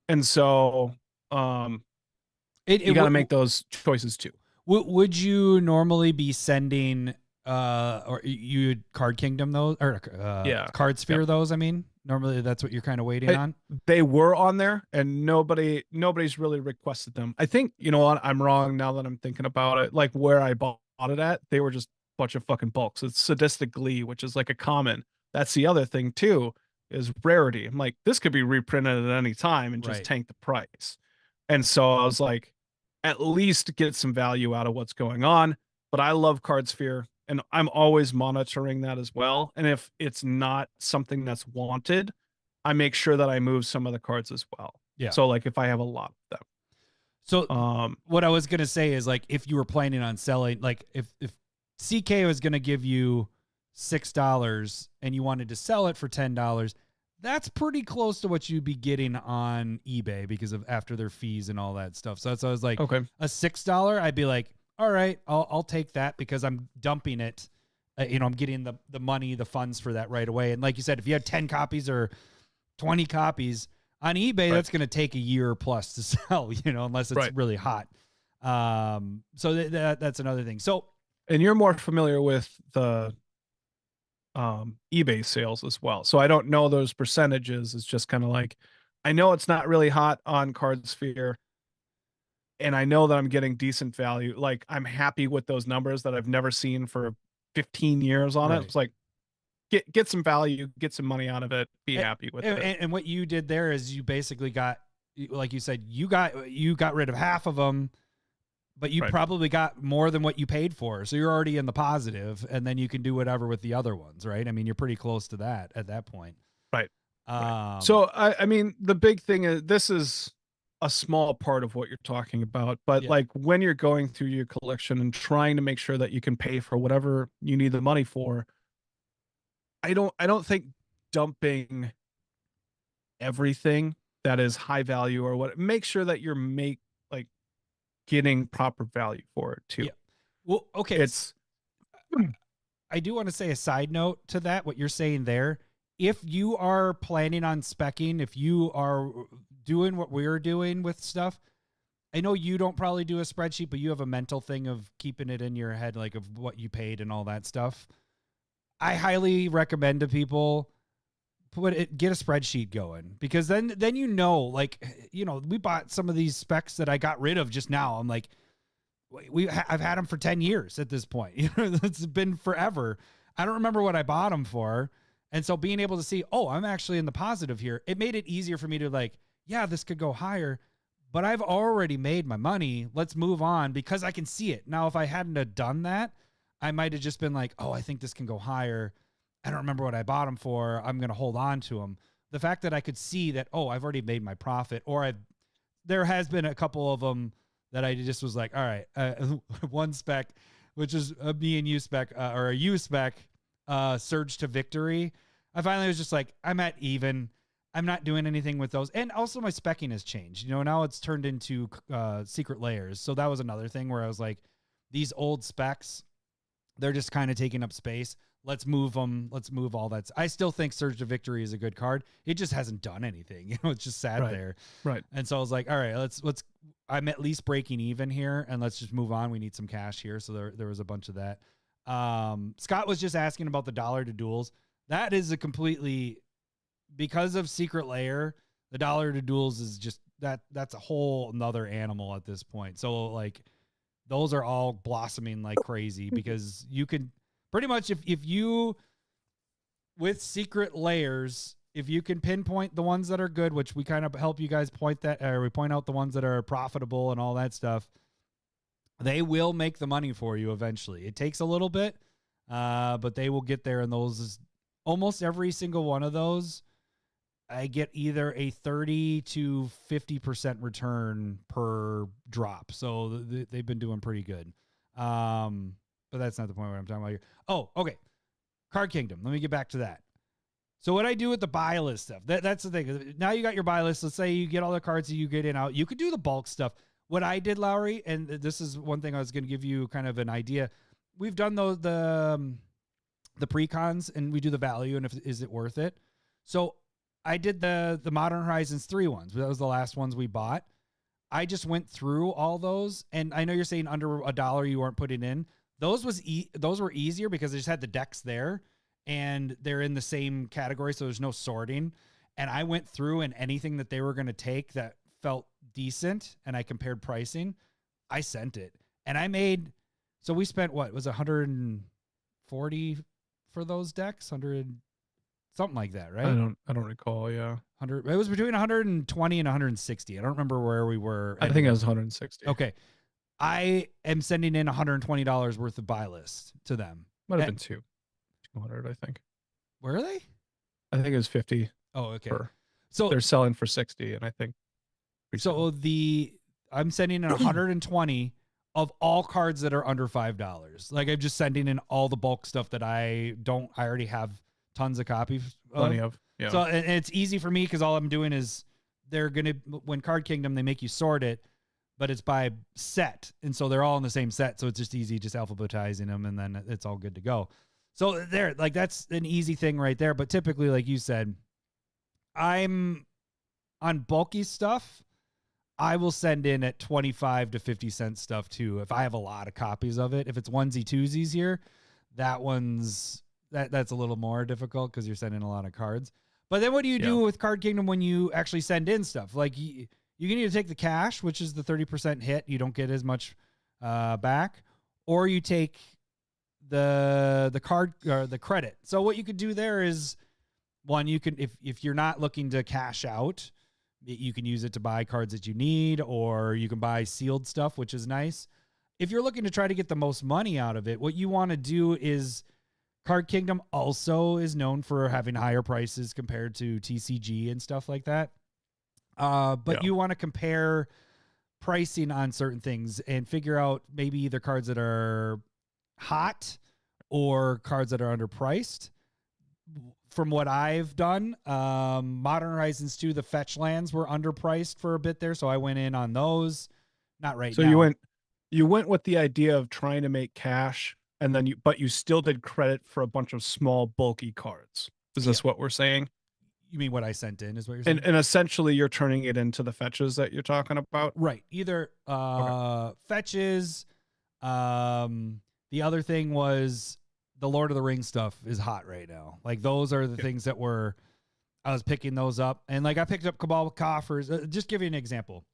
And so, you got to make those choices too. Would you normally be sending or you Card Kingdom those or Yeah. Card Sphere Yep. those? I mean, normally that's what you're kind of waiting on. They were on there, and nobody's really requested them. I think, you know what, I'm wrong now that I'm thinking about it. Like where I bought it at, they were just a bunch of fucking bulks. It's Sadistic Glee, which is like a common. That's the other thing too, is rarity. I'm like, this could be reprinted at any time and just Right. tank the price. And so I was like, at least get some value out of what's going on. But I love Card Sphere, and I'm always monitoring that as well. And if it's not something that's wanted, I make sure that I move some of the cards as well. Yeah. So like if I have a lot of So them. what I was gonna say is like if you were planning on selling, like if CK was gonna give you $6 and you wanted to sell it for $10, that's pretty close to what you'd be getting on eBay because of after their fees and all that stuff. So that's why I was like, Okay. a $6, I'd be like, all right, I'll take that because I'm dumping it. You know, I'm getting the money, the funds for that right away. And like you said, if you had 10 copies or 20 copies on eBay, that's going to take a year plus to sell, you know, unless it's really hot. So that's another thing. So, And you're more familiar with the eBay sales as well. So I don't know those percentages. It's just kind of like, I know it's not really hot on Card Sphere, and I know that I'm getting decent value. Like I'm happy with those numbers that I've never seen for 15 years on it. It's like, get some value, get some money out of it, be happy with it. And what you did there is you basically got, like you said, you got rid of half of them, but you probably got more than what you paid for. So you're already in the positive, and then you can do whatever with the other ones, right? I mean, you're pretty close to that at that point. Right. So I mean, the big thing is this is a small part of what you're talking about, but like when you're going through your collection and trying to make sure that you can pay for whatever you need the money for, I don't think dumping everything that is high value or what, make sure that you're getting proper value for it too. Yeah. Well, okay. It's I do want to say a side note to that, what you're saying there. If you are planning on speccing, if you are doing what we're doing with stuff, I know you don't probably do a spreadsheet, but you have a mental thing of keeping it in your head, like of what you paid and all that stuff. I highly recommend to people get a spreadsheet going, because then you know, like, you know, we bought some of these specs that I got rid of just now. I'm like, I've had them for 10 years at this point. You know, it's been forever. I don't remember what I bought them for. And so being able to see, oh, I'm actually in the positive here, it made it easier for me to like, yeah, this could go higher, but I've already made my money. Let's move on, because I can see it. Now, if I hadn't have done that, I might have just been like, oh, I think this can go higher. I don't remember what I bought them for. I'm going to hold on to them. The fact that I could see that, oh, I've already made my profit, or there has been a couple of them that I just was like, all right, one spec, which is a me and you spec, or a U spec, Surge to Victory. I finally was just like, I'm at even. I'm not doing anything with those. And also my specking has changed. You know, now it's turned into secret layers. So that was another thing where I was like, these old specs, they're just kind of taking up space. let's move them. Let's move all that. I still think Surge to Victory is a good card. It just hasn't done anything. You know, it's just sat there. Right. And so I was like, all right, let's. I'm at least breaking even here, and let's just move on. We need some cash here. So there was a bunch of that. Scott was just asking about the dollar to duels. That is a completely, because of Secret Lair, the dollar to duels is just that's a whole another animal at this point. So like those are all blossoming like crazy because you can pretty much if you with Secret Lairs, if you can pinpoint the ones that are good, which we kind of help you guys point that, or we point out the ones that are profitable and all that stuff, they will make the money for you eventually. It takes a little bit, but they will get there. And those is almost every single one of those, I get either a 30 to 50% return per drop. So they've been doing pretty good. But that's not the point where I'm talking about here. Oh, okay. Card Kingdom. Let me get back to that. So what I do with the buy list stuff, that's the thing. Now you got your buy list. Let's say you get all the cards that you get in out. You could do the bulk stuff. What I did, Lowry, and this is one thing I was going to give you kind of an idea. We've done the pre-cons and we do the value and is it worth it? So I did the Modern Horizons 3 ones. That was the last ones we bought. I just went through all those, and I know you're saying under $1 you weren't putting in. Those were easier because I just had the decks there. And they're in the same category, so there's no sorting. And I went through, and anything that they were going to take that felt decent, and I compared pricing, I sent it. And I made, so we spent, what, was it 140 for those decks? 100, something like that, right? I don't recall, yeah. 100, it was between 120 and 160. I don't remember where we were. I think it was 160. Okay. I am sending in $120 worth of buy list to them. Might have been 200, I think. Where are they? I think it was 50. Oh, okay. So they're selling for 60, and I think. So I'm sending in 120 of all cards that are under $5. Like I'm just sending in all the bulk stuff that I already have tons of copies of. Plenty of. Yeah. So and it's easy for me because all I'm doing is when Card Kingdom, they make you sort it, but it's by set. And so they're all in the same set. So it's just easy, just alphabetizing them, and then it's all good to go. So there, like that's an easy thing right there. But typically, like you said, I'm on bulky stuff. I will send in at 25 to 50 cent stuff too. If I have a lot of copies of it, if it's onesie twosies here, that's a little more difficult because you're sending a lot of cards. But then what do you do with Card Kingdom when you actually send in stuff? Like you can either take the cash, which is the 30% hit. You don't get as much back, or you take the card or the credit. So what you could do there is one, you can, if you're not looking to cash out, you can use it to buy cards that you need, or you can buy sealed stuff, which is nice. If you're looking to try to get the most money out of it, what you want to do is Card Kingdom also is known for having higher prices compared to TCG and stuff like that. But you want to compare pricing on certain things and figure out maybe either cards that are hot or cards that are underpriced. From what I've done, Modern Horizons 2, the fetch lands were underpriced for a bit there, so I went in on those. Not right now. So you went with the idea of trying to make cash, and then you still did credit for a bunch of small, bulky cards. Is this what we're saying? You mean what I sent in is what you're saying? And essentially you're turning it into the fetches that you're talking about? Right. Either fetches. The other thing was the Lord of the Rings stuff is hot right now. Like those are the things that I was picking those up. And like I picked up Cabal Coffers. Just give you an example.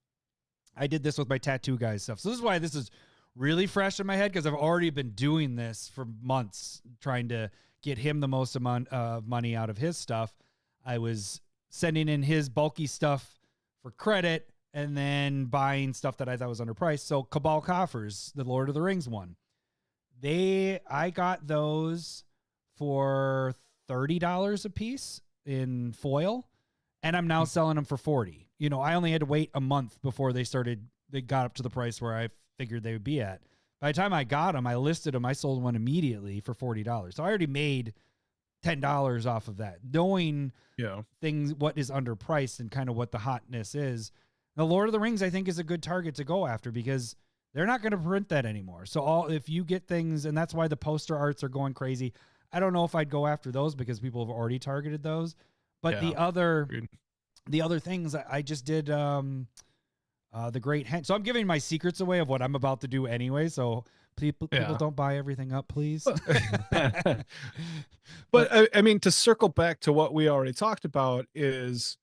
I did this with my tattoo guys stuff. So this is why this is really fresh in my head, because I've already been doing this for months, trying to get him the most amount of money out of his stuff. I was sending in his bulky stuff for credit and then buying stuff that I thought was underpriced. So Cabal Coffers, the Lord of the Rings one, I got those for $30 a piece in foil, and I'm now selling them for $40. You know, I only had to wait a month before they got up to the price where I figured they would be at. By the time I got them, I listed them, I sold one immediately for $40. So I already made $10 off of that, knowing things, what is underpriced and kind of what the hotness is. The Lord of the Rings, I think, is a good target to go after because they're not going to print that anymore. So if you get things, and that's why the poster arts are going crazy. I don't know if I'd go after those because people have already targeted those. But the Yeah. other Agreed. things I just did the Great Hen. So I'm giving my secrets away of what I'm about to do anyway. So people Yeah. don't buy everything up, please. But I mean, to circle back to what we already talked about is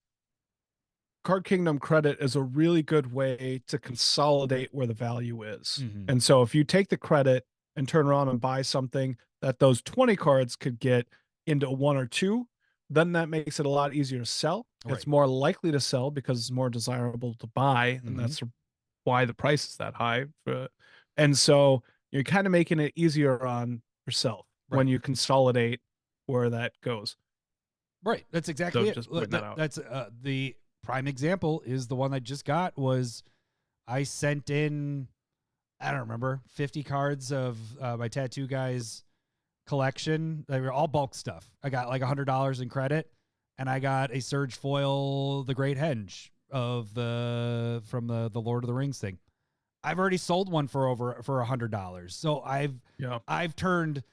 Card Kingdom credit is a really good way to consolidate where the value is. Mhm. And so if you take the credit and turn around and buy something that those 20 cards could get into one or two, then that makes it a lot easier to sell. Right. It's more likely to sell because it's more desirable to buy, and Mhm. that's why the price is that high. And so you're kind of making it easier on yourself when Right. you consolidate where that goes. Right. That's exactly it. just pointing that out. That's the prime example is the one I just got was I sent in, I don't remember, 50 cards of my tattoo guy's collection. They were all bulk stuff. I got like $100 in credit, and I got a Surge foil, the Great Henge from the Lord of the Rings thing. I've already sold one for $100. So I've turned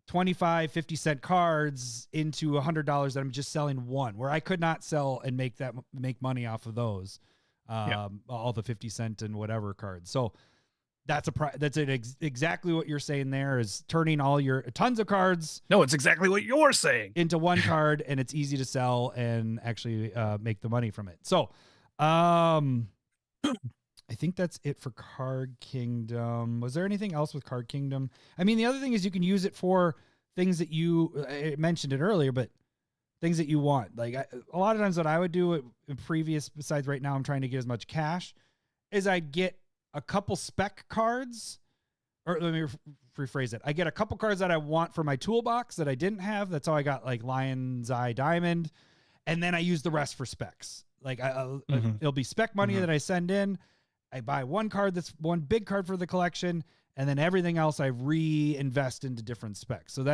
25 50-cent cards into $100 that I'm just selling one, where I could not sell and make money off of those. All the 50-cent and whatever cards. So that's exactly what you're saying there is turning all your tons of cards. No, it's exactly what you're saying. Into one card, and it's easy to sell and actually make the money from it. So, I think that's it for Card Kingdom. Was there anything else with Card Kingdom? I mean, the other thing is you can use it for things that I mentioned it earlier, but things that you want. Like a lot of times what I would do in previous, besides right now I'm trying to get as much cash, is I'd get a couple spec cards, or let me rephrase it. I get a couple cards that I want for my toolbox that I didn't have. That's how I got like Lion's Eye Diamond. And then I use the rest for specs. Like it'll be spec money that I send in. I buy one card that's one big card for the collection, and then everything else I reinvest into different specs. So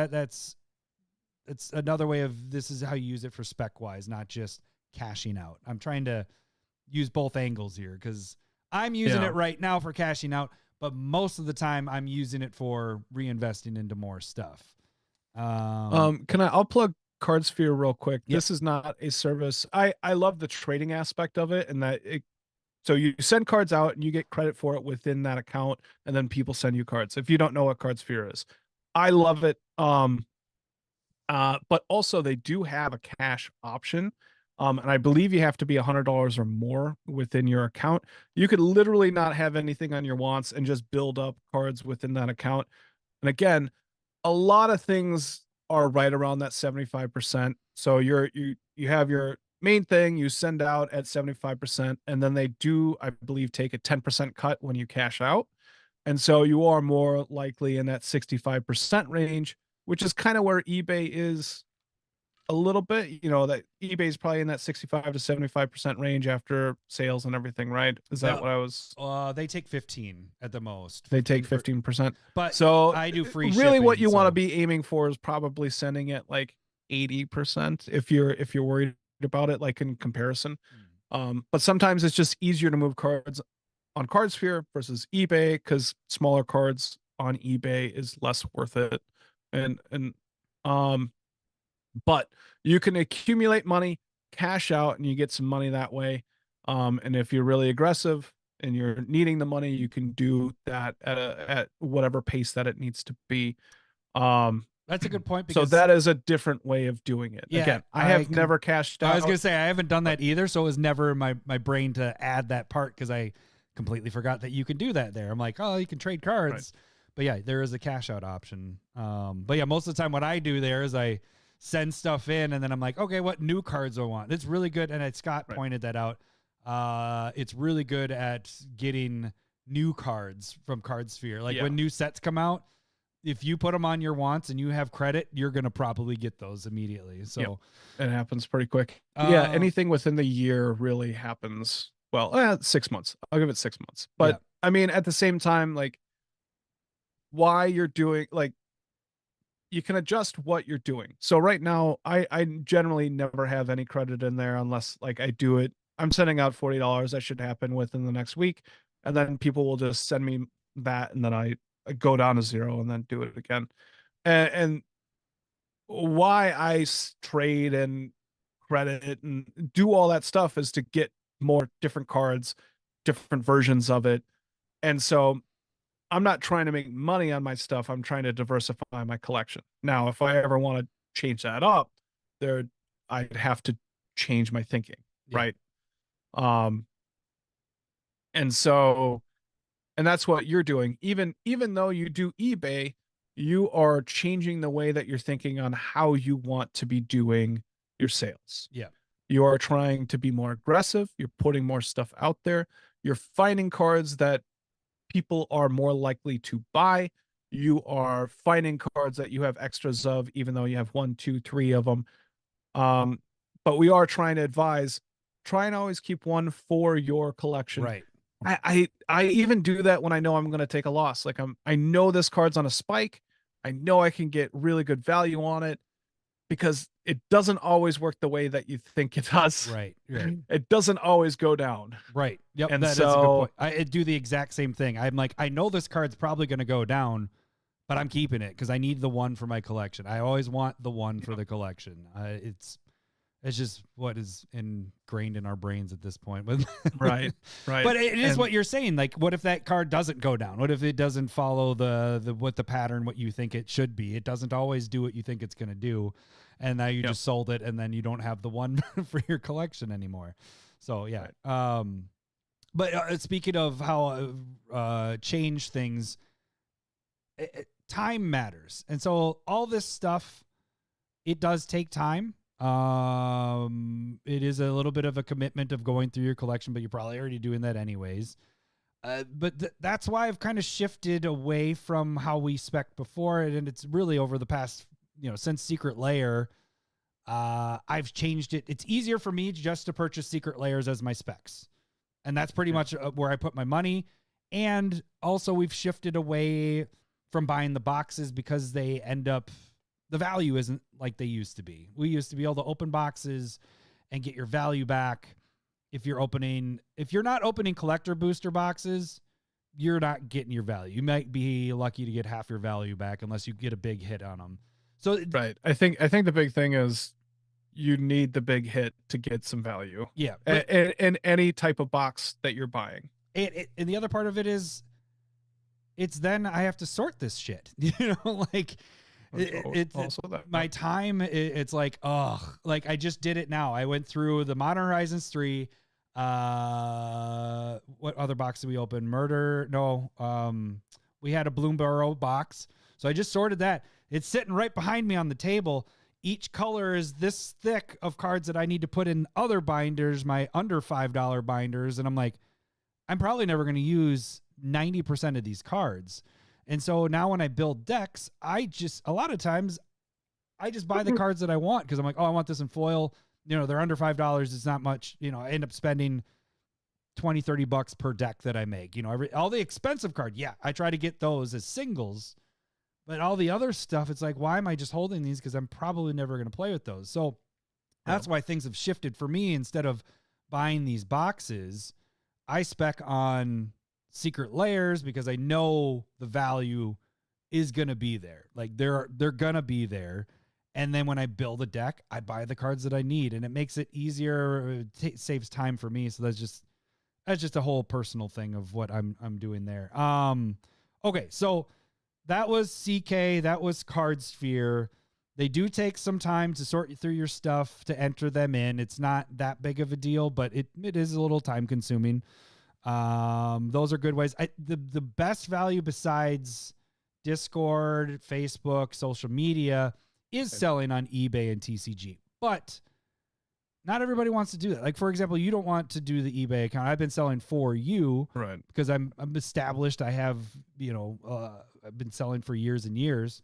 it's another way of this is how you use it for spec wise, not just cashing out. I'm trying to use both angles here because I'm using it right now for cashing out, but most of the time I'm using it for reinvesting into more stuff. I'll plug CardSphere real quick. Yep. This is not a service. I love the trading aspect of it, and so you send cards out and you get credit for it within that account, and then people send you cards. If you don't know what CardSphere is, I love it. But also they do have a cash option. And I believe you have to be $100 or more within your account. You could literally not have anything on your wants and just build up cards within that account. And again, a lot of things are right around that 75%. So you have your main thing you send out at 75%, and then they do, I believe, take a 10% cut when you cash out. And so you are more likely in that 65% range, which is kind of where eBay is a little bit. That eBay is probably in that 65 to 75% range after sales and everything, right? Is that what I was? They take 15 at the most. They take 15%. But so I do free really shipping, what you want to be aiming for is probably sending it like 80% if you're worried about it, like in comparison. But sometimes it's just easier to move cards on CardSphere versus eBay because smaller cards on eBay is less worth it. But you can accumulate money, cash out, and you get some money that way. And if you're really aggressive and you're needing the money, you can do that at whatever pace that it needs to be. That's a good point. So that is a different way of doing it. Yeah, Again, I have never cashed out. I was going to say, I haven't done that either. So it was never in my brain to add that part because I completely forgot that you can do that there. I'm like, oh, you can trade cards. Right. But yeah, there is a cash out option. But yeah, most of the time what I do there is I send stuff in and then I'm like, okay, what new cards do I want? It's really good. And Scott pointed that out. It's really good at getting new cards from CardSphere. Like when new sets come out, if you put them on your wants and you have credit, you're going to probably get those immediately. So it happens pretty quick. Anything within the year really happens. Well, 6 months. I'll give it 6 months. But I mean, at the same time, like why you're doing, like you can adjust what you're doing. So right now I generally never have any credit in there unless like I do it. I'm sending out $40. That should happen within the next week. And then people will just send me that. And then I go down to zero and then do it again. And why I trade and credit and do all that stuff is to get more different cards, different versions of it. And so I'm not trying to make money on my stuff. I'm trying to diversify my collection. Now, if I ever want to change that up, there I'd have to change my thinking, Yeah. right? Um and so and that's what you're doing. Even though you do eBay, you are changing the way that you're thinking on how you want to be doing your sales. Yeah. You are trying to be more aggressive. You're putting more stuff out there. You're finding cards that people are more likely to buy. You are finding cards that you have extras of, even though you have 1, 2, 3 of them. But we are trying to advise, try and always keep one for your collection. Right. I even do that when I know I'm going to take a loss. Like I know this card's on a spike. I know I can get really good value on it because it doesn't always work the way that you think it does. Right. Right. It doesn't always go down. Right. Yep. And That is a good so- point. I do the exact same thing. I'm like, I know this card's probably going to go down, but I'm keeping it because I need the one for my collection. I always want the one for the collection. It's just what is ingrained in our brains at this point. But Right. but it is And- what you're saying. Like, what if that card doesn't go down? What if it doesn't follow the pattern what you think it should be? It doesn't always do what you think it's going to do, and now you Yep. just sold it, and then you don't have the one for your collection anymore. So yeah. But speaking of how change things, time matters, and so all this stuff, it does take time. It is a little bit of a commitment of going through your collection, but you're probably already doing that anyways. But that's why I've kind of shifted away from how we spec before, and it's really over the past, since Secret Layer, I've changed it. It's easier for me just to purchase Secret Layers as my specs, and that's pretty much where I put my money. And also, we've shifted away from buying the boxes because they end up, the value isn't like they used to be. We used to be able to open boxes and get your value back. If you're not opening collector booster boxes, you're not getting your value. You might be lucky to get half your value back unless you get a big hit on them. So Right. I think the big thing is you need the big hit to get some value. yeah, In any type of box that you're buying. and the other part of it is, it's then I have to sort this shit. Like, it's also that. my time. It's like, like I just did it now. I went through the Modern Horizons 3. What other box did we open? Murder? No. We had a Bloomborough box, so I just sorted that. It's sitting right behind me on the table. Each color is this thick of cards that I need to put in other binders, my under $5 binders, and I'm like, I'm probably never going to use 90% of these cards. And so now when I build decks, a lot of times I just buy the cards that I want because I'm like, oh, I want this in foil. They're under $5. It's not much. I end up spending $20-$30 per deck that I make. All the expensive card. Yeah, I try to get those as singles, but all the other stuff, it's like, why am I just holding these? Because I'm probably never going to play with those. So that's why things have shifted for me. Instead of buying these boxes, I spec on Secret Layers because I know the value is going to be there. Like they're going to be there. And then when I build a deck, I buy the cards that I need, and it makes it easier. It saves time for me. So that's just a whole personal thing of what I'm doing there. Okay. So that was CK, that was Card Sphere. They do take some time to sort through your stuff to enter them in. It's not that big of a deal, but it is a little time consuming. Those are good ways. The best value besides Discord, Facebook, social media is selling on eBay and TCG, but not everybody wants to do that. Like, for example, you don't want to do the eBay account. I've been selling for you, Right. because I'm established. I have, I've been selling for years and years.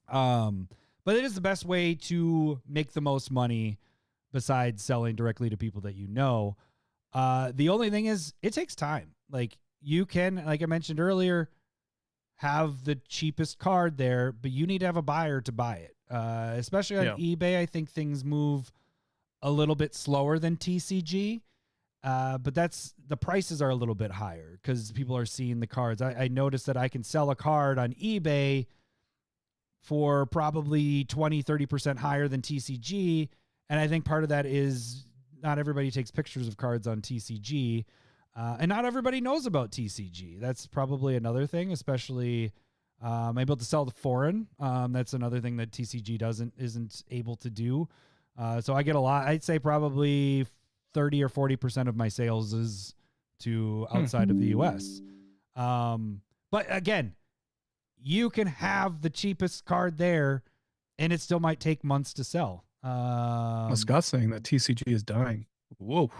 But it is the best way to make the most money besides selling directly to people that you know. The only thing is it takes time. Like, you can, like I mentioned earlier, have the cheapest card there, but you need to have a buyer to buy it. Especially on eBay, I think things move a little bit slower than TCG. But the prices are a little bit higher because people are seeing the cards. I noticed that I can sell a card on eBay for probably 20-30% higher than TCG. And I think part of that is not everybody takes pictures of cards on TCG, and not everybody knows about TCG. That's probably another thing, especially able to sell to foreign. That's another thing that TCG isn't able to do. So I get a lot. I'd say probably 30 or 40% of my sales is to outside of the US. But again, you can have the cheapest card there and it still might take months to sell. Scott's saying that TCG is dying. Whoa.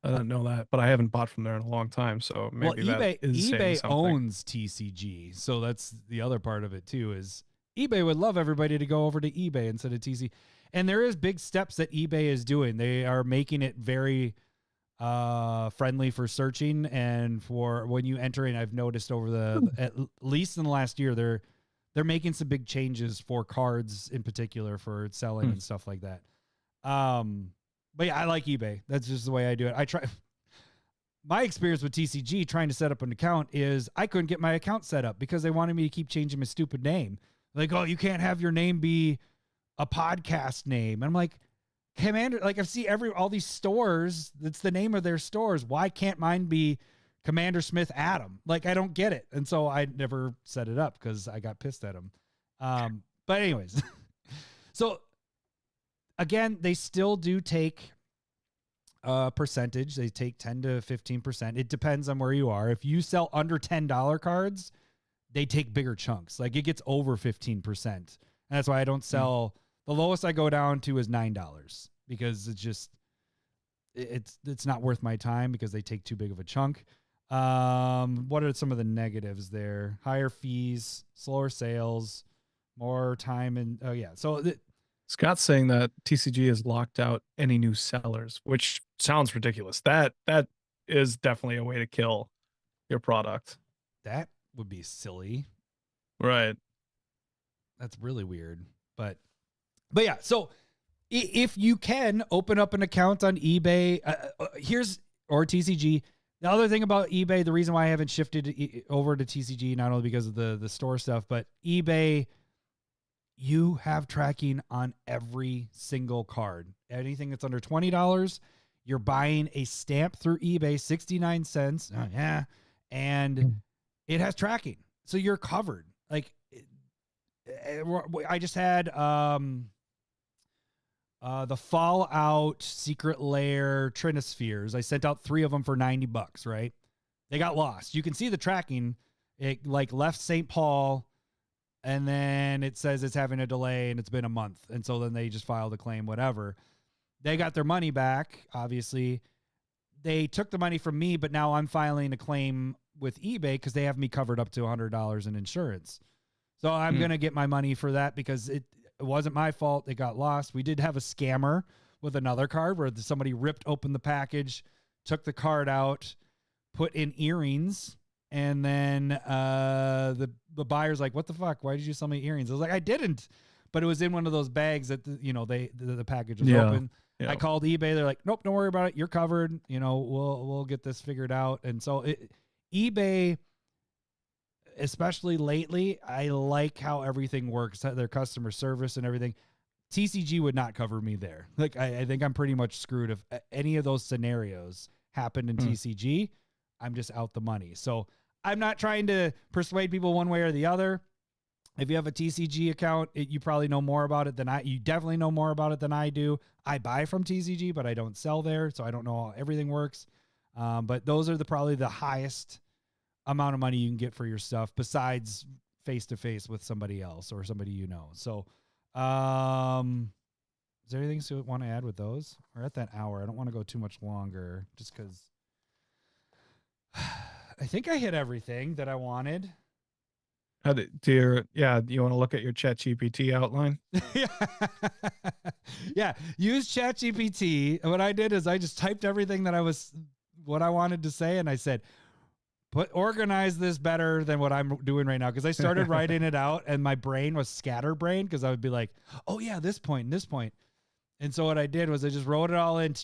I didn't know that, but I haven't bought from there in a long time. So maybe eBay, that is saying eBay something. owns TCG. So that's the other part of it too, is eBay would love everybody to go over to eBay instead of TCG. And there is big steps that eBay is doing. They are making it very friendly for searching and for when you enter in. I've noticed over at least in the last year, they're making some big changes for cards in particular for selling and stuff like that. But yeah, I like eBay. That's just the way I do it. My experience with TCG trying to set up an account is I couldn't get my account set up because they wanted me to keep changing my stupid name. Like, oh, you can't have your name be a podcast name. And I'm like, Commander, like I see all these stores, that's the name of their stores. Why can't mine be Commander Smith Adam? Like, I don't get it. And so I never set it up because I got pissed at them. But anyways, so again, they still do take a percentage. They take 10 to 15%. It depends on where you are. If you sell under $10 cards, they take bigger chunks. Like it gets over 15%. And that's why I don't sell. The lowest I go down to is $9 because it's not worth my time because they take too big of a chunk. What are some of the negatives there? Higher fees, slower sales, more time. And so Scott's saying that TCG has locked out any new sellers, which sounds ridiculous. That is definitely a way to kill your product. that would be silly. Right. That's really weird. But yeah, so if you can open up an account on eBay, or TCG. The other thing about eBay, the reason why I haven't shifted over to TCG, not only because of the store stuff, but eBay, you have tracking on every single card. Anything that's under $20, you're buying a stamp through eBay, 69 cents. Oh, yeah. And it has tracking. So you're covered. Like, I just had the Fallout Secret Lair Trinispheres. I sent out 3 of them for $90, right? They got lost. You can see the tracking. It like left St. Paul, and then it says it's having a delay and it's been a month. And so then they just filed a claim, whatever. They got their money back, obviously. They took the money from me, but now I'm filing a claim with eBay because they have me covered up to $100 in insurance. So I'm going to get my money for that because it wasn't my fault. It got lost. We did have a scammer with another card where somebody ripped open the package, took the card out, put in earrings, and then the buyer's like, "What the fuck? Why did you sell me earrings?" I was like, "I didn't," but it was in one of those bags that the package was open. Yeah. I called eBay. They're like, "Nope, don't worry about it. You're covered. We'll get this figured out." And so eBay, especially lately, I like how everything works, their customer service and everything. TCG would not cover me there. Like, I think I'm pretty much screwed if any of those scenarios happened in TCG. I'm just out the money. So I'm not trying to persuade people one way or the other. If you have a TCG account, you probably know more about it than you definitely know more about it than I do. I buy from TCG, but I don't sell there, so I don't know how everything works. But those are probably the highest amount of money you can get for your stuff besides face-to-face with somebody else or somebody you know. So is there anything you want to add with those? We're at that hour. I don't want to go too much longer just because I think I hit everything that I wanted. Do you want to look at your ChatGPT outline? Yeah. Use ChatGPT. What I did is I just typed everything what I wanted to say. And I said, organize this better than what I'm doing right now. Cause I started writing it out and my brain was scatterbrained. Cause I would be like, oh yeah, this point and this point. And so what I did was I just wrote it all in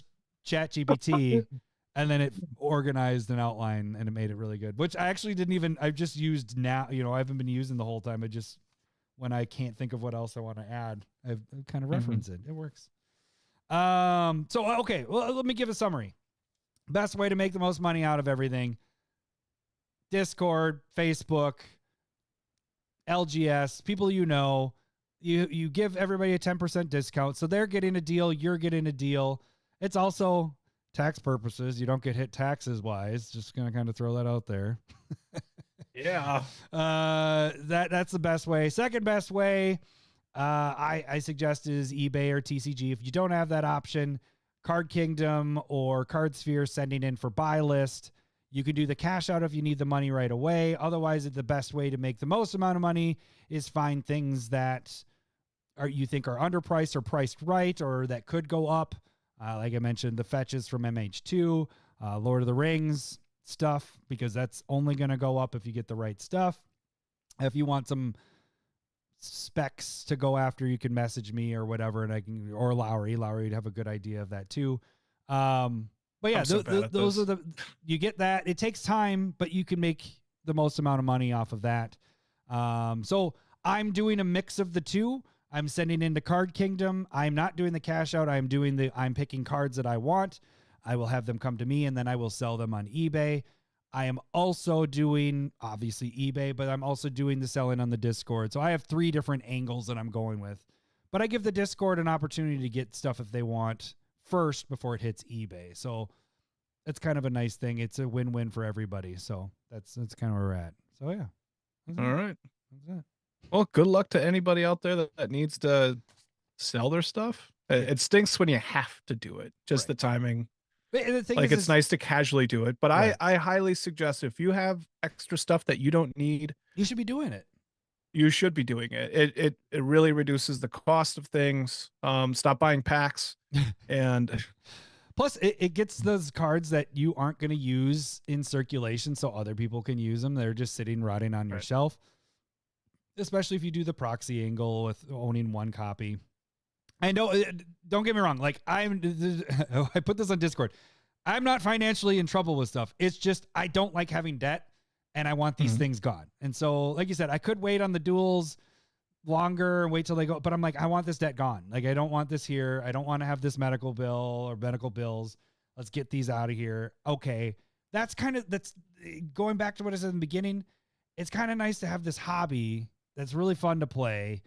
ChatGPT and then it organized an outline and it made it really good, which I actually I just used now, I haven't been using the whole time. I just when I can't think of what else I want to add. I kind of reference it. It works. Okay, well, let me give a summary. Best way to make the most money out of everything: Discord, Facebook, LGS, people you know. You give everybody a 10% discount, so they're getting a deal, you're getting a deal. It's also tax purposes. You don't get hit taxes wise. Just gonna kind of throw that out there. Yeah. That's the best way. Second best way, I suggest is eBay or TCG. If you don't have that option, Card Kingdom or Card Sphere sending in for Buylist. You can do the cash out if you need the money right away. Otherwise, the best way to make the most amount of money is find things that you think are underpriced or priced right, or that could go up. Like I mentioned, the fetches from MH2, Lord of the Rings stuff, because that's only going to go up if you get the right stuff. If you want some specs to go after, you can message me or whatever, and or Lowry would have a good idea of that too. But yeah, those are you get that. It takes time, but you can make the most amount of money off of that. So I'm doing a mix of the two. I'm sending into Card Kingdom. I'm not doing the cash out. I'm picking cards that I want. I will have them come to me, and then I will sell them on eBay. I am also doing, obviously, eBay, but I'm also doing the selling on the Discord. So I have 3 different angles that I'm going with. But I give the Discord an opportunity to get stuff if they want first before it hits eBay. So it's kind of a nice thing. It's a win-win for everybody. So that's kind of where we're at. So yeah. All right. That's it. Well, good luck to anybody out there that needs to sell their stuff. It stinks when you have to do it. Just the timing. But the thing like, is, it's nice to casually do it. But Right. I highly suggest, if you have extra stuff that you don't need, you should be doing it. you should be doing it. It really reduces the cost of things. Stop buying packs. And Plus, it gets those cards that you aren't going to use in circulation so other people can use them. They're just sitting rotting on your shelf. Especially if you do the proxy angle with owning one copy. I know, don't get me wrong. Like, I put this on Discord. I'm not financially in trouble with stuff. It's just I don't like having debt, and I want these things gone. And so, like you said, I could wait on the duels longer and wait till they go, but I'm like, I want this debt gone. Like, I don't want this here. I don't want to have this medical bill or medical bills. Let's get these out of here. Okay. That's going back to what I said in the beginning. It's kind of nice to have this hobby that's really fun to play.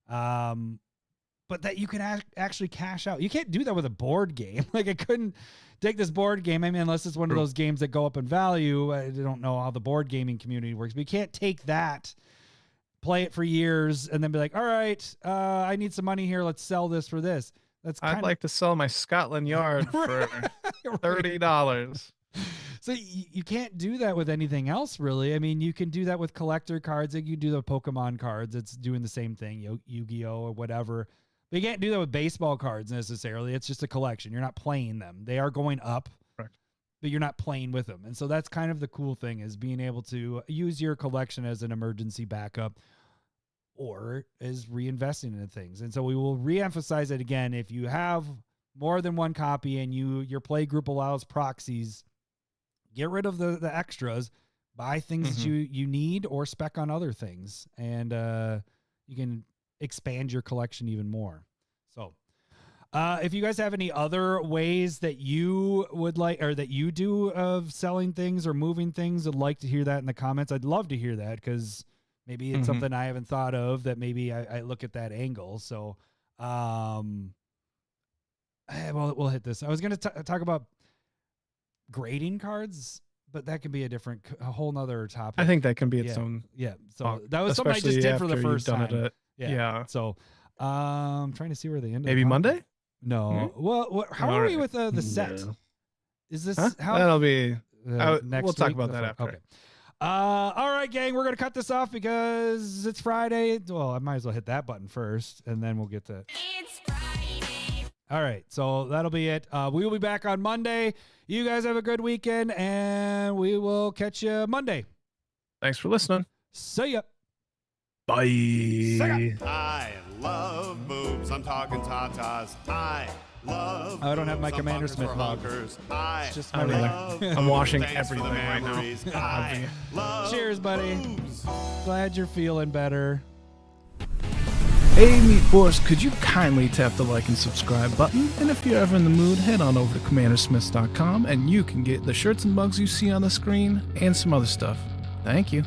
But that you can actually cash out. You can't do that with a board game. Like, I couldn't take this board game. I mean, unless it's one of those games that go up in value. I don't know how the board gaming community works, but you can't take that, play it for years, and then be like, all right, I need some money here. Let's sell this for this. I'd like to sell my Scotland Yard for $30. So you can't do that with anything else, really. I mean, you can do that with collector cards. Like, you do the Pokemon cards. It's doing the same thing, Yu-Gi-Oh! Or whatever. But you can't do that with baseball cards necessarily. It's just a collection. You're not playing them. They are going up, Correct. But you're not playing with them. And so that's kind of the cool thing, is being able to use your collection as an emergency backup or as reinvesting into things. And so we will reemphasize it again. If you have more than one copy and your play group allows proxies, get rid of the extras, buy things that you need, or spec on other things. And you can expand your collection even more. So if you guys have any other ways that you would like, or that you do of selling things or moving things, I'd like to hear that in the comments. I'd love to hear that, because maybe it's something I haven't thought of, that maybe I look at that angle. So we'll hit this. I was going to talk about grading cards, but that could be a whole nother topic. I think that can be its own. Yeah. So that was something I just did for the first time. Yeah. So I'm trying to see where they ended. Maybe Monday? No. Well, how are we with the set? Is this how that'll be next we'll talk week? about that after. Okay. All right, gang, we're gonna cut this off because it's Friday. Well, I might as well hit that button first, and then we'll get to. It's Friday. All right, so that'll be it. We will be back on Monday. You guys have a good weekend, and we will catch you Monday. Thanks for listening. See ya. Bye. I love boobs. I'm talking tatas. I love. I don't have my boobs. Commander I'm Smith fuckers for mug. hunkers. I It's just I my don't either. love I'm boobs. washing Thanks for the everything right now. memories. I love Cheers, buddy. boobs. Glad you're feeling better. Hey, Meat Force, could you kindly tap the like and subscribe button? And if you're ever in the mood, head on over to commandersmiths.com and you can get the shirts and mugs you see on the screen and some other stuff. Thank you.